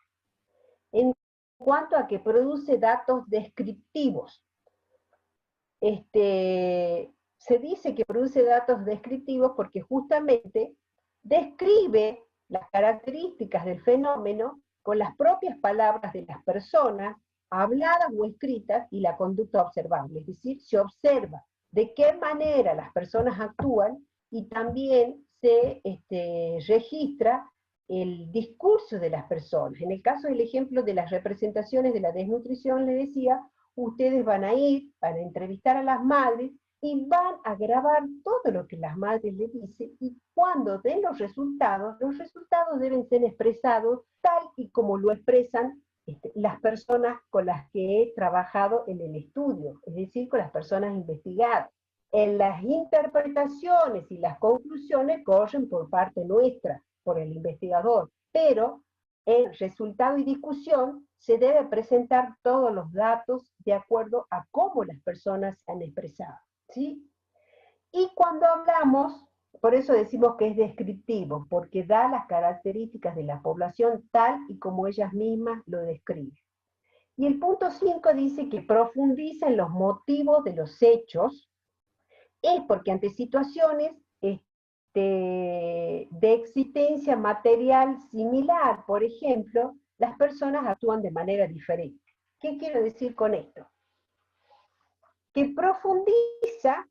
En cuanto a que produce datos descriptivos, se dice que produce datos descriptivos porque justamente describe las características del fenómeno con las propias palabras de las personas, habladas o escritas, y la conducta observable. Es decir, se observa de qué manera las personas actúan y también se registra el discurso de las personas. En el caso del ejemplo de las representaciones de la desnutrición, le decía, ustedes van a ir, van a entrevistar a las madres, y van a grabar todo lo que las madres le dicen, y cuando den los resultados deben ser expresados tal y como lo expresan las personas con las que he trabajado en el estudio, es decir, con las personas investigadas. En las interpretaciones y las conclusiones corren por parte nuestra, por el investigador, pero en resultado y discusión se debe presentar todos los datos de acuerdo a cómo las personas se han expresado, ¿sí? Y cuando hablamos, por eso decimos que es descriptivo, porque da las características de la población tal y como ellas mismas lo describen. Y el punto 5 dice que profundiza en los motivos de los hechos, es porque ante situaciones de existencia material similar, por ejemplo, las personas actúan de manera diferente. ¿Qué quiero decir con esto? Que profundiza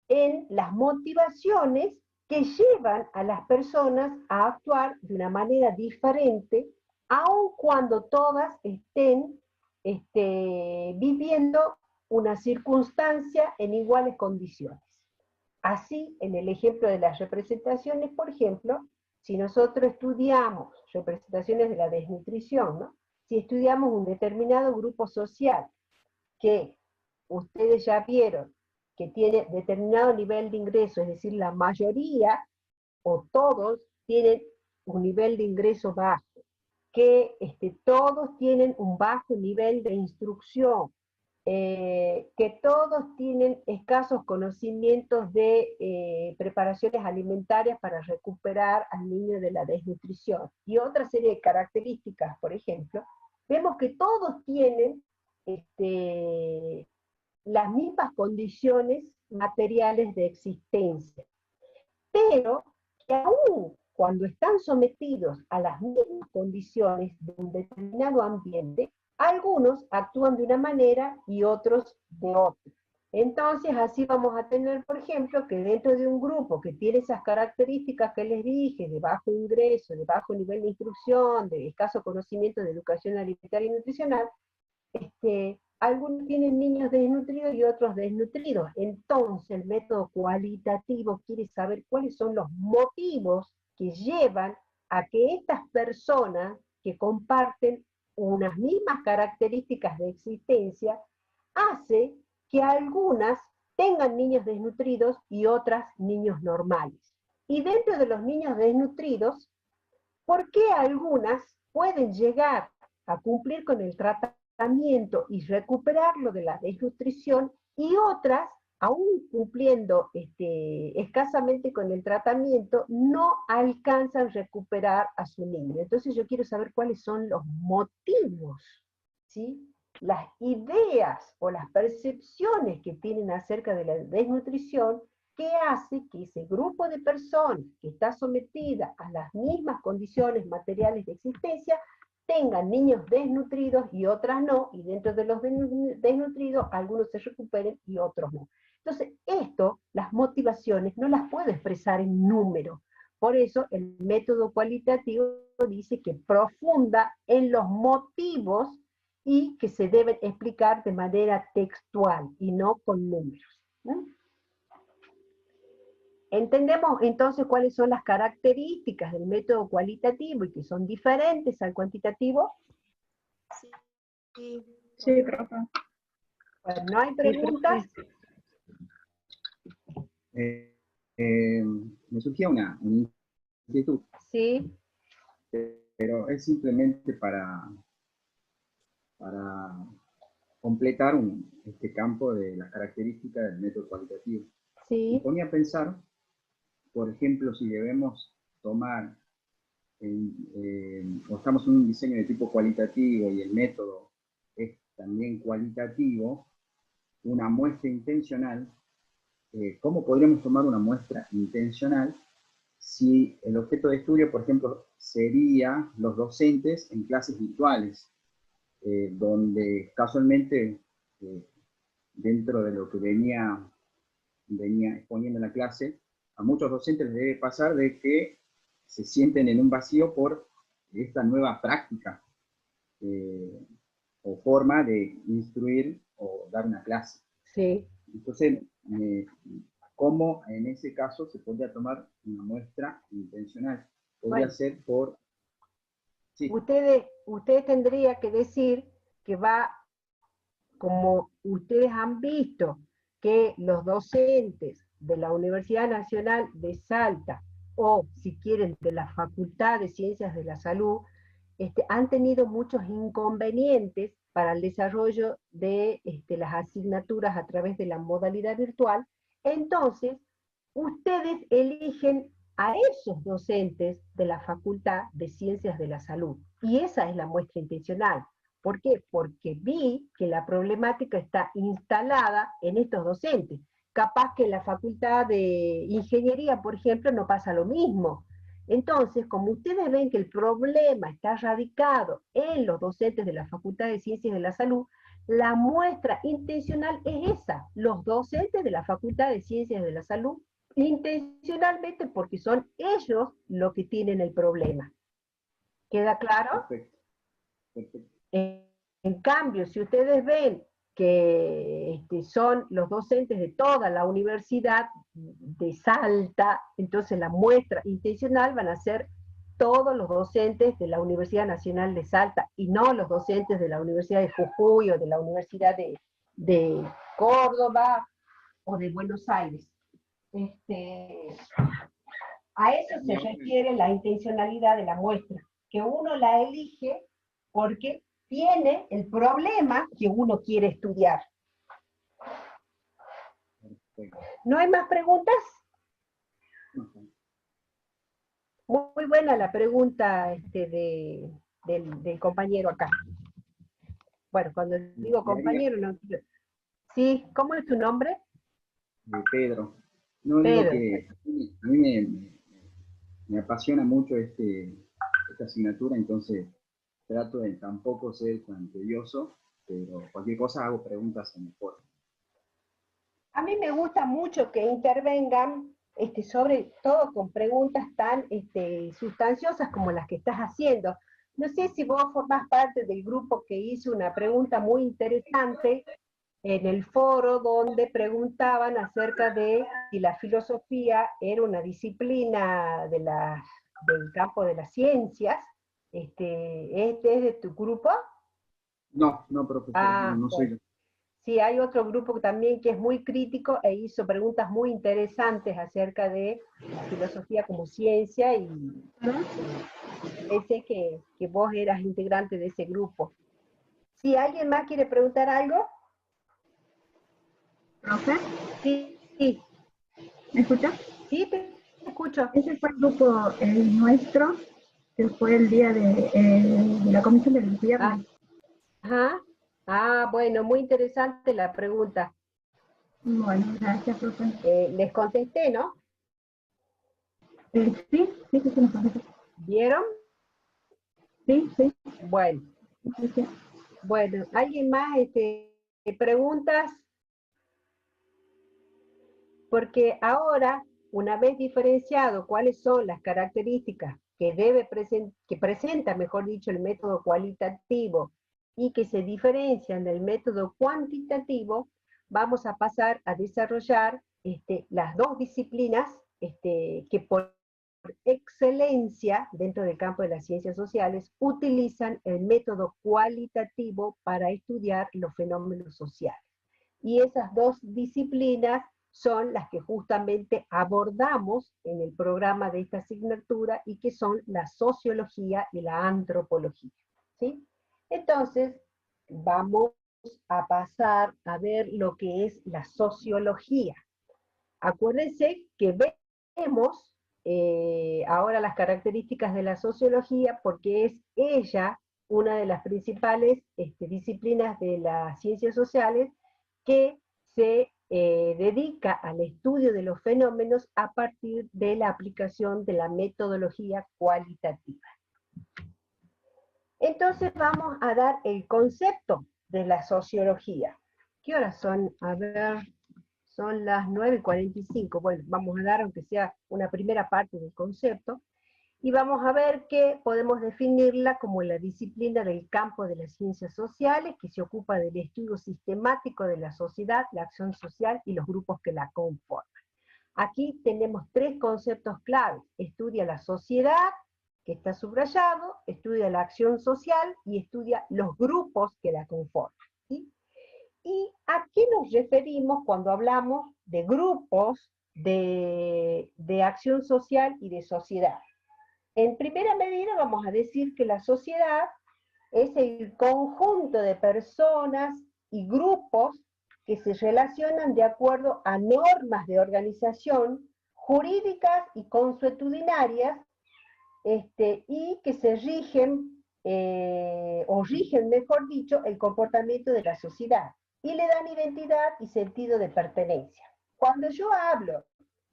en las motivaciones que llevan a las personas a actuar de una manera diferente, aun cuando todas estén viviendo una circunstancia en iguales condiciones. Así, en el ejemplo de las representaciones, por ejemplo, si nosotros estudiamos representaciones de la desnutrición, ¿no? Si estudiamos un determinado grupo social que ustedes ya vieron que tiene determinado nivel de ingreso, es decir, la mayoría o todos tienen un nivel de ingreso bajo, que todos tienen un bajo nivel de instrucción, que todos tienen escasos conocimientos de preparaciones alimentarias para recuperar al niño de la desnutrición, y otra serie de características, por ejemplo, vemos que todos tienen las mismas condiciones materiales de existencia, pero que aún cuando están sometidos a las mismas condiciones de un determinado ambiente, algunos actúan de una manera y otros de otra. Entonces, así vamos a tener, por ejemplo, que dentro de un grupo que tiene esas características que les dije, de bajo ingreso, de bajo nivel de instrucción, de escaso conocimiento de educación alimentaria y nutricional, algunos tienen niños desnutridos y otros desnutridos. Entonces, el método cualitativo quiere saber cuáles son los motivos que llevan a que estas personas que comparten unas mismas características de existencia, hace que algunas tengan niños desnutridos y otras niños normales. Y dentro de los niños desnutridos, ¿por qué algunas pueden llegar a cumplir con el tratamiento y recuperarlo de la desnutrición, y otras, aún cumpliendo escasamente con el tratamiento, no alcanzan a recuperar a su niño? Entonces yo quiero saber cuáles son los motivos, ¿sí? Las ideas o las percepciones que tienen acerca de la desnutrición, que hace que ese grupo de personas que está sometida a las mismas condiciones materiales de existencia tengan niños desnutridos y otras no, y dentro de los desnutridos algunos se recuperen y otros no. Entonces, las motivaciones no las puedo expresar en número. Por eso el método cualitativo dice que profunda en los motivos y que se deben explicar de manera textual y no con números. Entendemos entonces cuáles son las características del método cualitativo y que son diferentes al cuantitativo.
Sí, profe.
Bueno, ¿no hay preguntas?
Me surgía una inquietud.
Sí.
Pero es simplemente para completar este campo de las características del método cualitativo.
Sí.
Me ponía a pensar, por ejemplo, si debemos tomar, o estamos en un diseño de tipo cualitativo y el método es también cualitativo, una muestra intencional, ¿cómo podríamos tomar una muestra intencional si el objeto de estudio, por ejemplo, sería los docentes en clases virtuales, donde casualmente, dentro de lo que venía exponiendo en la clase, a muchos docentes les debe pasar de que se sienten en un vacío por esta nueva práctica o forma de instruir o dar una clase.
Sí.
Entonces, ¿cómo en ese caso se podría tomar una muestra intencional? Podría
Bueno.
ser por... Sí.
Ustedes tendría que decir que va, como ustedes han visto, que los docentes de la Universidad Nacional de Salta, o si quieren de la Facultad de Ciencias de la Salud, han tenido muchos inconvenientes para el desarrollo de las asignaturas a través de la modalidad virtual. Entonces, ustedes eligen a esos docentes de la Facultad de Ciencias de la Salud. Y esa es la muestra intencional. ¿Por qué? Porque vi que la problemática está instalada en estos docentes. Capaz que en la Facultad de Ingeniería, por ejemplo, no pasa lo mismo. Entonces, como ustedes ven que el problema está radicado en los docentes de la Facultad de Ciencias de la Salud, la muestra intencional es esa, los docentes de la Facultad de Ciencias de la Salud, intencionalmente porque son ellos los que tienen el problema. ¿Queda claro?
Perfecto. Perfecto.
En cambio, si ustedes ven que son los docentes de toda la Universidad de Salta, entonces la muestra intencional van a ser todos los docentes de la Universidad Nacional de Salta, y no los docentes de la Universidad de Jujuy, o de la Universidad de Córdoba, o de Buenos Aires. A eso se refiere la intencionalidad de la muestra, que uno la elige porque tiene el problema que uno quiere estudiar. ¿No hay más preguntas? Muy buena la pregunta del compañero acá. Bueno, cuando digo compañero, no... Sí, ¿cómo es tu nombre?
Pedro. No,
Pedro.
digo que a mí me apasiona mucho esta asignatura, entonces trato de tampoco ser tan tedioso, pero cualquier cosa hago preguntas en el foro.
A mí me gusta mucho que intervengan, sobre todo con preguntas tan sustanciosas como las que estás haciendo. No sé si vos formás parte del grupo que hizo una pregunta muy interesante en el foro, donde preguntaban acerca de si la filosofía era una disciplina del campo de las ciencias. ¿Este es de tu grupo?
No, profesor, no soy yo.
Sí, hay otro grupo también que es muy crítico e hizo preguntas muy interesantes acerca de la filosofía como ciencia, y pensé que vos eras integrante de ese grupo. ¿Sí, alguien más quiere preguntar algo?
¿Profe?
Sí, sí.
¿Me escucha?
Sí, te escucho.
Ese fue el grupo nuestro, que fue el día de la comisión del viernes.
Ajá. Ah, bueno, muy interesante la pregunta.
Bueno, gracias, profe.
Les contesté, ¿no?
Sí, nos contestó.
¿Vieron?
Sí.
Bueno.
Gracias.
Bueno, ¿alguien más preguntas? Porque ahora, una vez diferenciado cuáles son las características que presenta, mejor dicho, el método cualitativo, y que se diferencian del método cuantitativo, vamos a pasar a desarrollar las dos disciplinas que por excelencia dentro del campo de las ciencias sociales utilizan el método cualitativo para estudiar los fenómenos sociales. Y esas dos disciplinas son las que justamente abordamos en el programa de esta asignatura, y que son la sociología y la antropología, ¿sí? Entonces, vamos a pasar a ver lo que es la sociología. Acuérdense que vemos ahora las características de la sociología, porque es ella una de las principales disciplinas de las ciencias sociales que se dedica al estudio de los fenómenos a partir de la aplicación de la metodología cualitativa. Entonces vamos a dar el concepto de la sociología. ¿Qué horas son? A ver, son las 9:45. Bueno, vamos a dar, aunque sea una primera parte del concepto. Y vamos a ver que podemos definirla como la disciplina del campo de las ciencias sociales, que se ocupa del estudio sistemático de la sociedad, la acción social y los grupos que la conforman. Aquí tenemos tres conceptos claves. Estudia la sociedad, que está subrayado, estudia la acción social y estudia los grupos que la conforman, ¿sí? ¿Y a qué nos referimos cuando hablamos de grupos de acción social y de sociedad? En primera medida vamos a decir que la sociedad es el conjunto de personas y grupos que se relacionan de acuerdo a normas de organización jurídicas y consuetudinarias, y que se rigen, o rigen, mejor dicho, el comportamiento de la sociedad, y le dan identidad y sentido de pertenencia. Cuando yo hablo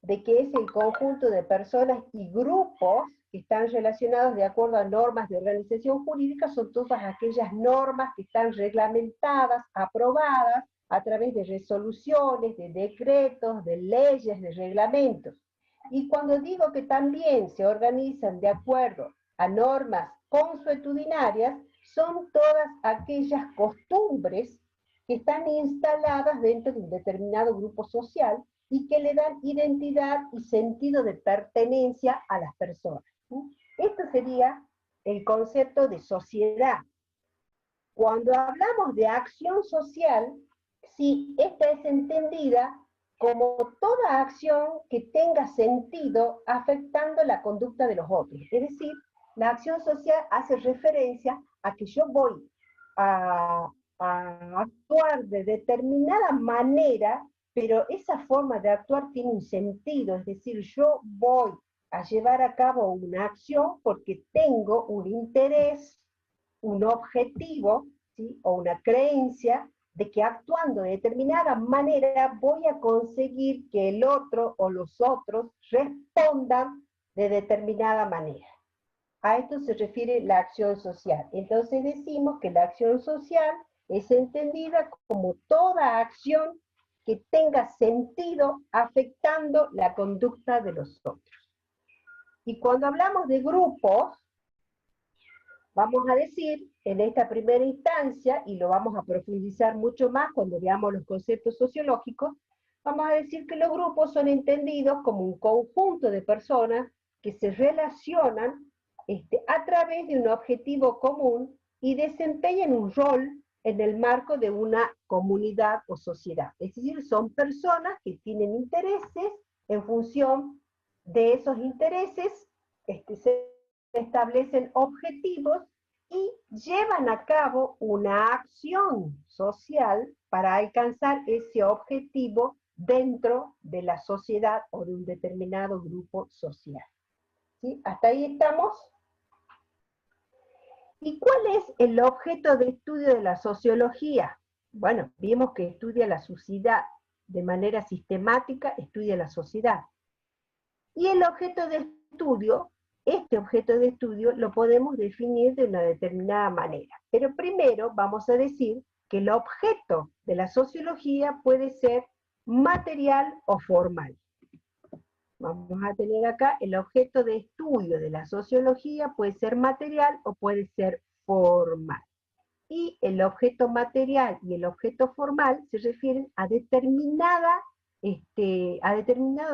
de que es el conjunto de personas y grupos que están relacionados de acuerdo a normas de organización jurídica, son todas aquellas normas que están reglamentadas, aprobadas, a través de resoluciones, de decretos, de leyes, de reglamentos. Y cuando digo que también se organizan de acuerdo a normas consuetudinarias, son todas aquellas costumbres que están instaladas dentro de un determinado grupo social y que le dan identidad y sentido de pertenencia a las personas. Esto sería el concepto de sociedad. Cuando hablamos de acción social, sí, esta es entendida como toda acción que tenga sentido afectando la conducta de los otros. Es decir, la acción social hace referencia a que yo voy a actuar de determinada manera, pero esa forma de actuar tiene un sentido, es decir, yo voy a llevar a cabo una acción porque tengo un interés, un objetivo, ¿sí? O una creencia de que actuando de determinada manera voy a conseguir que el otro o los otros respondan de determinada manera. A esto se refiere la acción social. Entonces decimos que la acción social es entendida como toda acción que tenga sentido afectando la conducta de los otros. Y cuando hablamos de grupos, vamos a decir, en esta primera instancia, y lo vamos a profundizar mucho más cuando veamos los conceptos sociológicos, vamos a decir que los grupos son entendidos como un conjunto de personas que se relacionan a través de un objetivo común y desempeñan un rol en el marco de una comunidad o sociedad. Es decir, son personas que tienen intereses, en función de esos intereses se establecen objetivos y llevan a cabo una acción social para alcanzar ese objetivo dentro de la sociedad o de un determinado grupo social. ¿Sí? ¿Hasta ahí estamos? ¿Y cuál es el objeto de estudio de la sociología? Bueno, vimos que estudia la sociedad de manera sistemática, estudia la sociedad. Y el objeto de estudio, este objeto de estudio lo podemos definir de una determinada manera. Pero primero vamos a decir que el objeto de la sociología puede ser material o formal. Vamos a tener acá el objeto de estudio de la sociología puede ser material o puede ser formal. Y el objeto material y el objeto formal se refieren a determinado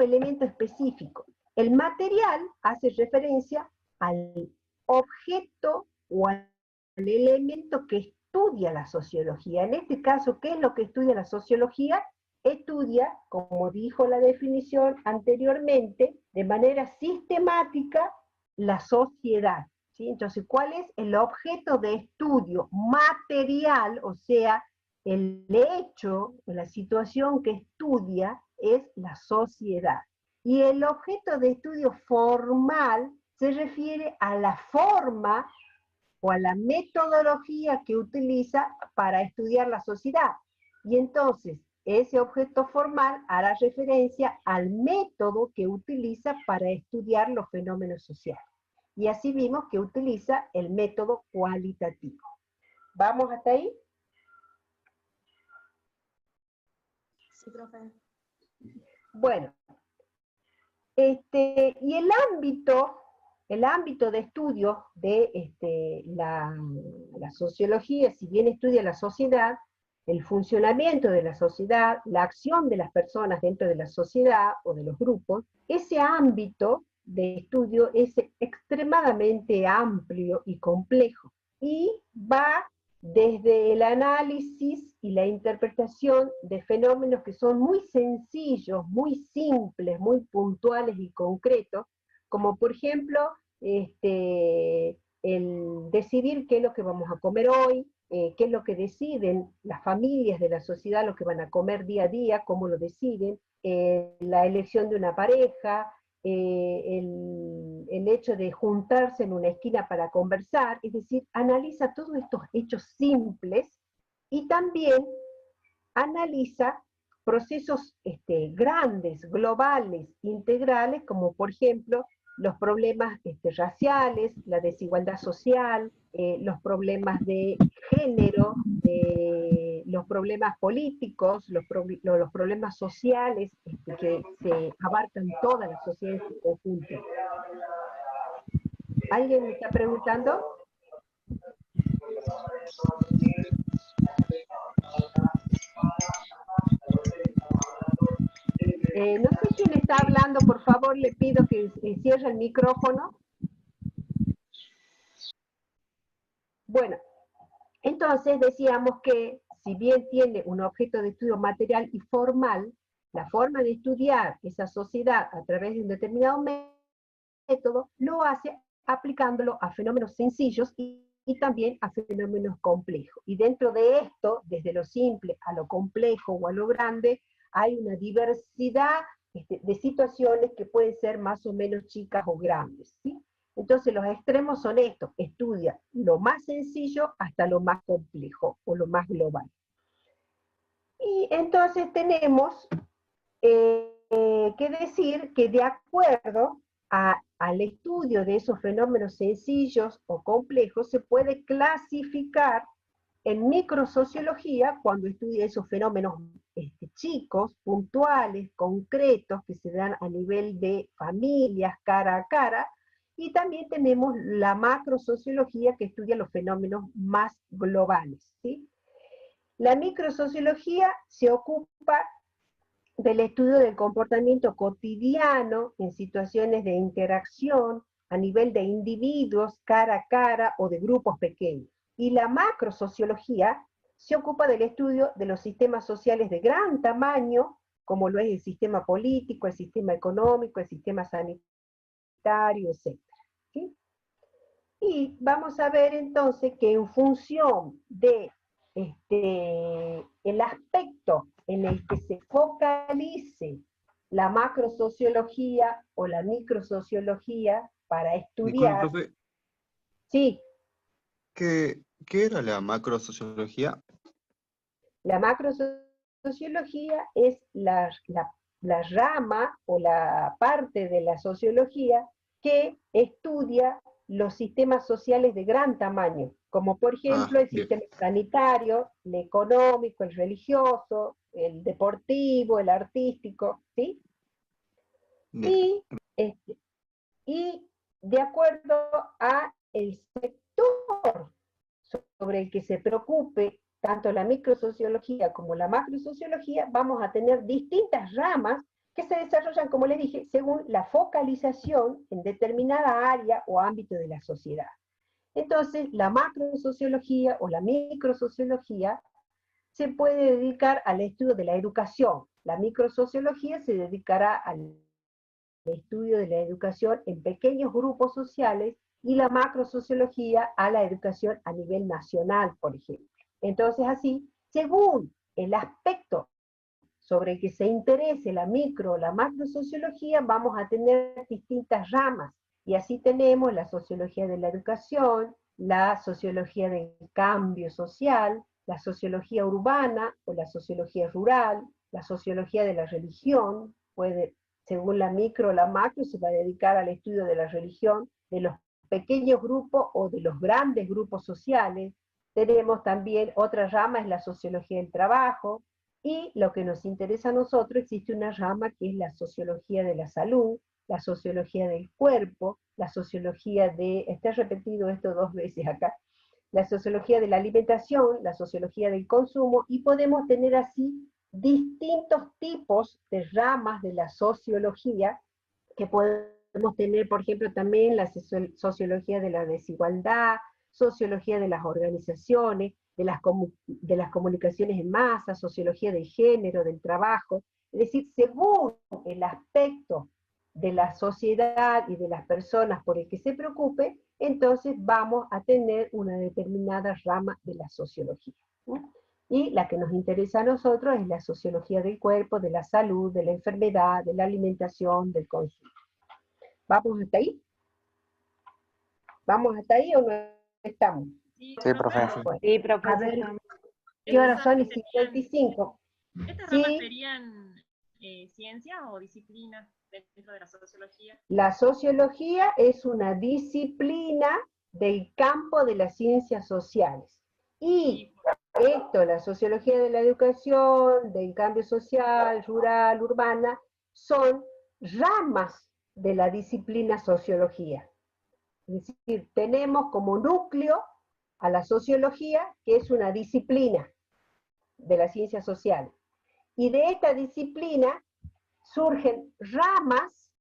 elemento específico. El material hace referencia al objeto o al elemento que estudia la sociología. En este caso, ¿qué es lo que estudia la sociología? Estudia, como dijo la definición anteriormente, de manera sistemática la sociedad. ¿Sí? Entonces, ¿cuál es el objeto de estudio material? O sea, el hecho, la situación que estudia es la sociedad. Y el objeto de estudio formal se refiere a la forma o a la metodología que utiliza para estudiar la sociedad. Y entonces, ese objeto formal hará referencia al método que utiliza para estudiar los fenómenos sociales. Y así vimos que utiliza el método cualitativo. ¿Vamos hasta ahí?
Sí, profe.
Bueno, y el ámbito el ámbito de estudio de la sociología, si bien estudia la sociedad, el funcionamiento de la sociedad, la acción de las personas dentro de la sociedad o de los grupos, ese ámbito de estudio es extremadamente amplio y complejo, y va desde el análisis y la interpretación de fenómenos que son muy sencillos, muy simples, muy puntuales y concretos, como por ejemplo, el decidir qué es lo que vamos a comer hoy, qué es lo que deciden las familias de la sociedad, lo que van a comer día a día, cómo lo deciden, la elección de una pareja, el hecho de juntarse en una esquina para conversar, es decir, analiza todos estos hechos simples y también analiza procesos grandes, globales, integrales, como por ejemplo los problemas raciales, la desigualdad social, los problemas de género, los problemas políticos, los problemas sociales que se abarcan toda la sociedad en su conjunto. ¿Alguien me está preguntando? No sé quién está hablando, por favor, le pido que cierre el micrófono. Bueno, entonces decíamos que si bien tiene un objeto de estudio material y formal, la forma de estudiar esa sociedad a través de un determinado método lo hace aplicándolo a fenómenos sencillos y también a fenómenos complejos. Y dentro de esto, desde lo simple a lo complejo o a lo grande, hay una diversidad de situaciones que pueden ser más o menos chicas o grandes, ¿sí? Entonces los extremos son estos: estudia lo más sencillo hasta lo más complejo o lo más global. Y entonces tenemos que decir que de acuerdo al estudio de esos fenómenos sencillos o complejos, se puede clasificar en microsociología, cuando estudia esos fenómenos chicos, puntuales, concretos, que se dan a nivel de familias, cara a cara, y también tenemos la macrosociología, que estudia los fenómenos más globales, ¿sí? La microsociología se ocupa del estudio del comportamiento cotidiano en situaciones de interacción a nivel de individuos, cara a cara, o de grupos pequeños. Y la macrosociología se ocupa del estudio de los sistemas sociales de gran tamaño, como lo es el sistema político, el sistema económico, el sistema sanitario, etc. ¿Sí? Y vamos a ver entonces que en función de el aspecto en el que se focalice la macrosociología o la microsociología para estudiar...
Disculpe, profe,
Sí.
¿qué era la macrosociología?
La macrosociología es la rama o la parte de la sociología que estudia los sistemas sociales de gran tamaño, como por ejemplo el sistema sanitario, el económico, el religioso, el deportivo, el artístico, ¿sí? Y de acuerdo a el sector sobre el que se preocupe tanto la microsociología como la macrosociología, vamos a tener distintas ramas que se desarrollan, como les dije, según la focalización en determinada área o ámbito de la sociedad. Entonces, la macrosociología o la microsociología se puede dedicar al estudio de la educación. La microsociología se dedicará al estudio de la educación en pequeños grupos sociales y la macrosociología a la educación a nivel nacional, por ejemplo. Entonces, así, según el aspecto sobre el que se interese la micro o la macrosociología, vamos a tener distintas ramas. Y así tenemos la sociología de la educación, la sociología del cambio social, la sociología urbana o la sociología rural, la sociología de la religión, según la micro o la macro, se va a dedicar al estudio de la religión, de los pequeños grupos o de los grandes grupos sociales. Tenemos también otra rama, es la sociología del trabajo, y lo que nos interesa a nosotros, existe una rama que es la sociología de la salud, la sociología del cuerpo, la sociología de, está repetido esto 2 veces acá, la sociología de la alimentación, la sociología del consumo, y podemos tener así distintos tipos de ramas de la sociología, que podemos tener, por ejemplo, también la sociología de la desigualdad, sociología de las organizaciones, de las comunicaciones en masa, sociología del género, del trabajo. Es decir, según el aspecto de la sociedad y de las personas por el que se preocupe, entonces vamos a tener una determinada rama de la sociología. Y la que nos interesa a nosotros es la sociología del cuerpo, de la salud, de la enfermedad, de la alimentación, del consumo. ¿Vamos hasta ahí? ¿Vamos hasta ahí o no estamos?
Sí, profe.
Sí, profe. A ver, ¿qué horas son? Y 55.
¿Estas
Sí.
ramas serían ciencia o disciplina dentro de la sociología?
La sociología es una disciplina del campo de las ciencias sociales. Y esto, la sociología de la educación, del cambio social, rural, urbana, son ramas de la disciplina sociología. Es decir, tenemos como núcleo a la sociología, que es una disciplina de las ciencias sociales. Y de esta disciplina surgen ramas,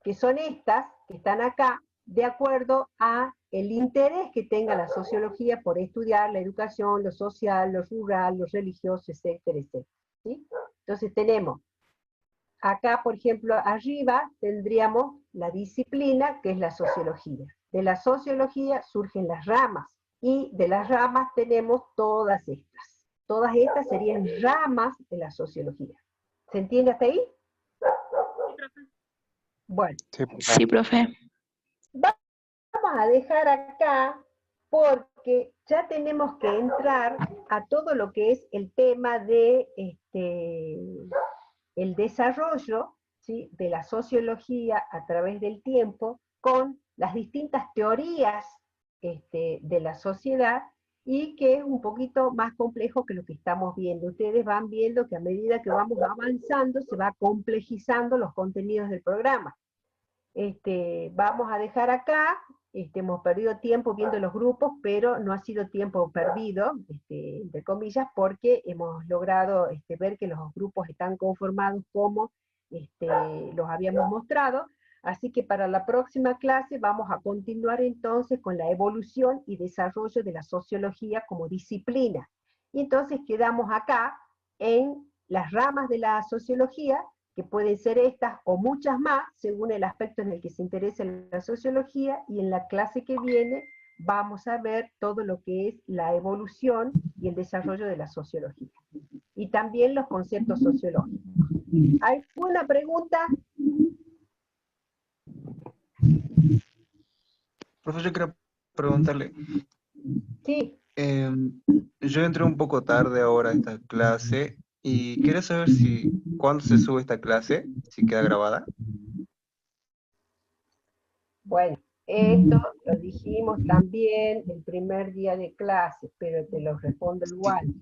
que son estas, que están acá, de acuerdo a el interés que tenga la sociología por estudiar la educación, lo social, lo rural, lo religioso, etcétera, etcétera. ¿Sí? Entonces tenemos, acá por ejemplo, arriba tendríamos la disciplina, que es la sociología. De la sociología surgen las ramas, y de las ramas tenemos todas estas. Todas estas serían ramas de la sociología. ¿Se entiende hasta ahí? Bueno.
Sí, profe.
Vamos a dejar acá porque ya tenemos que entrar a todo lo que es el tema de el desarrollo, ¿sí?, de la sociología a través del tiempo, con las distintas teorías de la sociedad, y que es un poquito más complejo que lo que estamos viendo. Ustedes van viendo que a medida que vamos avanzando se va complejizando los contenidos del programa. Vamos a dejar acá, hemos perdido tiempo viendo los grupos, pero no ha sido tiempo perdido, entre comillas, porque hemos logrado ver que los grupos están conformados como los habíamos mostrado. Así que para la próxima clase vamos a continuar entonces con la evolución y desarrollo de la sociología como disciplina. Y entonces quedamos acá en las ramas de la sociología, que pueden ser estas o muchas más, según el aspecto en el que se interesa la sociología, y en la clase que viene vamos a ver todo lo que es la evolución y el desarrollo de la sociología. Y también los conceptos sociológicos. ¿Alguna pregunta?
Profesor, yo quiero preguntarle.
Sí.
Yo entré un poco tarde ahora a esta clase y quería saber cuándo se sube esta clase, si queda grabada.
Bueno, esto lo dijimos también el primer día de clase, pero te lo respondo igual.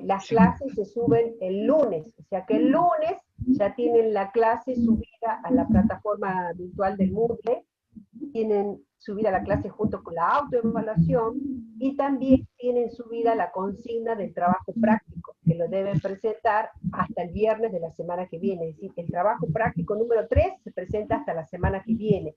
Las clases se suben el lunes, o sea que el lunes ya tienen la clase subida a la plataforma virtual del Moodle, tienen subida la clase junto con la autoevaluación, y también tienen subida la consigna del trabajo práctico, que lo deben presentar hasta el viernes de la semana que viene. Es decir, el trabajo práctico número 3 se presenta hasta la semana que viene.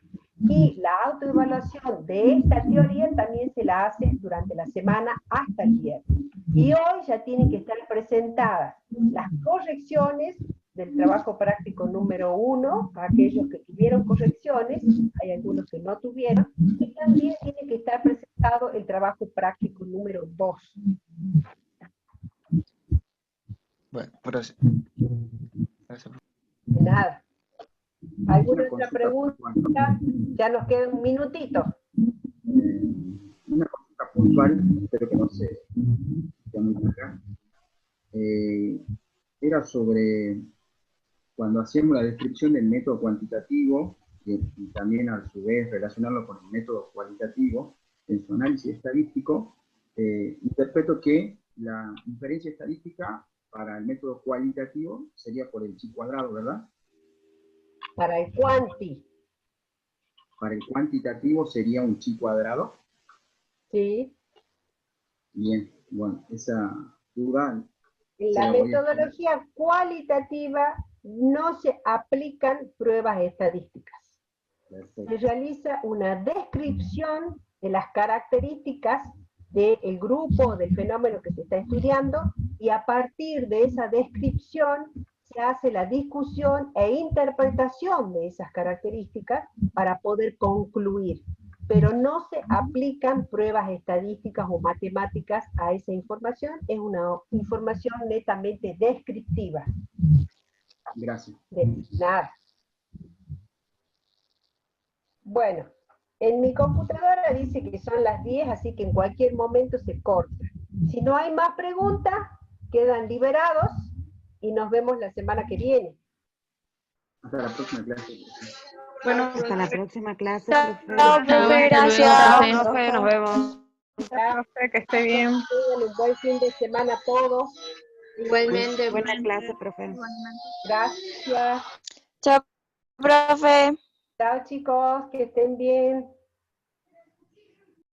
Y la autoevaluación de esta teoría también se la hace durante la semana hasta el viernes. Y hoy ya tienen que estar presentadas las correcciones del trabajo práctico número 1, aquellos que tuvieron correcciones, hay algunos que no tuvieron, y también tiene que estar presentado el trabajo práctico número 2.
Bueno, gracias. Gracias.
De nada. ¿Alguna otra pregunta? Ya nos queda un minutito.
Una consulta puntual, espero que no sea muy larga. Era sobre cuando hacemos la descripción del método cuantitativo y también a su vez relacionarlo con el método cualitativo en su análisis estadístico, interpreto que la inferencia estadística para el método cualitativo sería por el chi cuadrado, ¿verdad?
Para el cuanti.
Para el cuantitativo sería un chi cuadrado.
Sí.
Bien, bueno, esa duda...
En la metodología cualitativa no se aplican pruebas estadísticas.
Perfecto.
Se realiza una descripción de las características del grupo, del fenómeno que se está estudiando, y a partir de esa descripción se hace la discusión e interpretación de esas características para poder concluir. Pero no se aplican pruebas estadísticas o matemáticas a esa información, es una información netamente descriptiva.
Gracias.
De nada. Bueno, en mi computadora dice que son las 10, así que en cualquier momento se corta. Si no hay más preguntas, quedan liberados y nos vemos la semana que viene.
Hasta la próxima clase.
Bueno,
Hasta la próxima clase,
Chao,
profe.
profe, gracias.
Chao, profe, nos vemos.
Profe, que esté bien.
Tengan un buen fin de semana a todos.
Igualmente, buena clase, profe.
Gracias.
Chao, profe.
Chao chicos, que estén bien.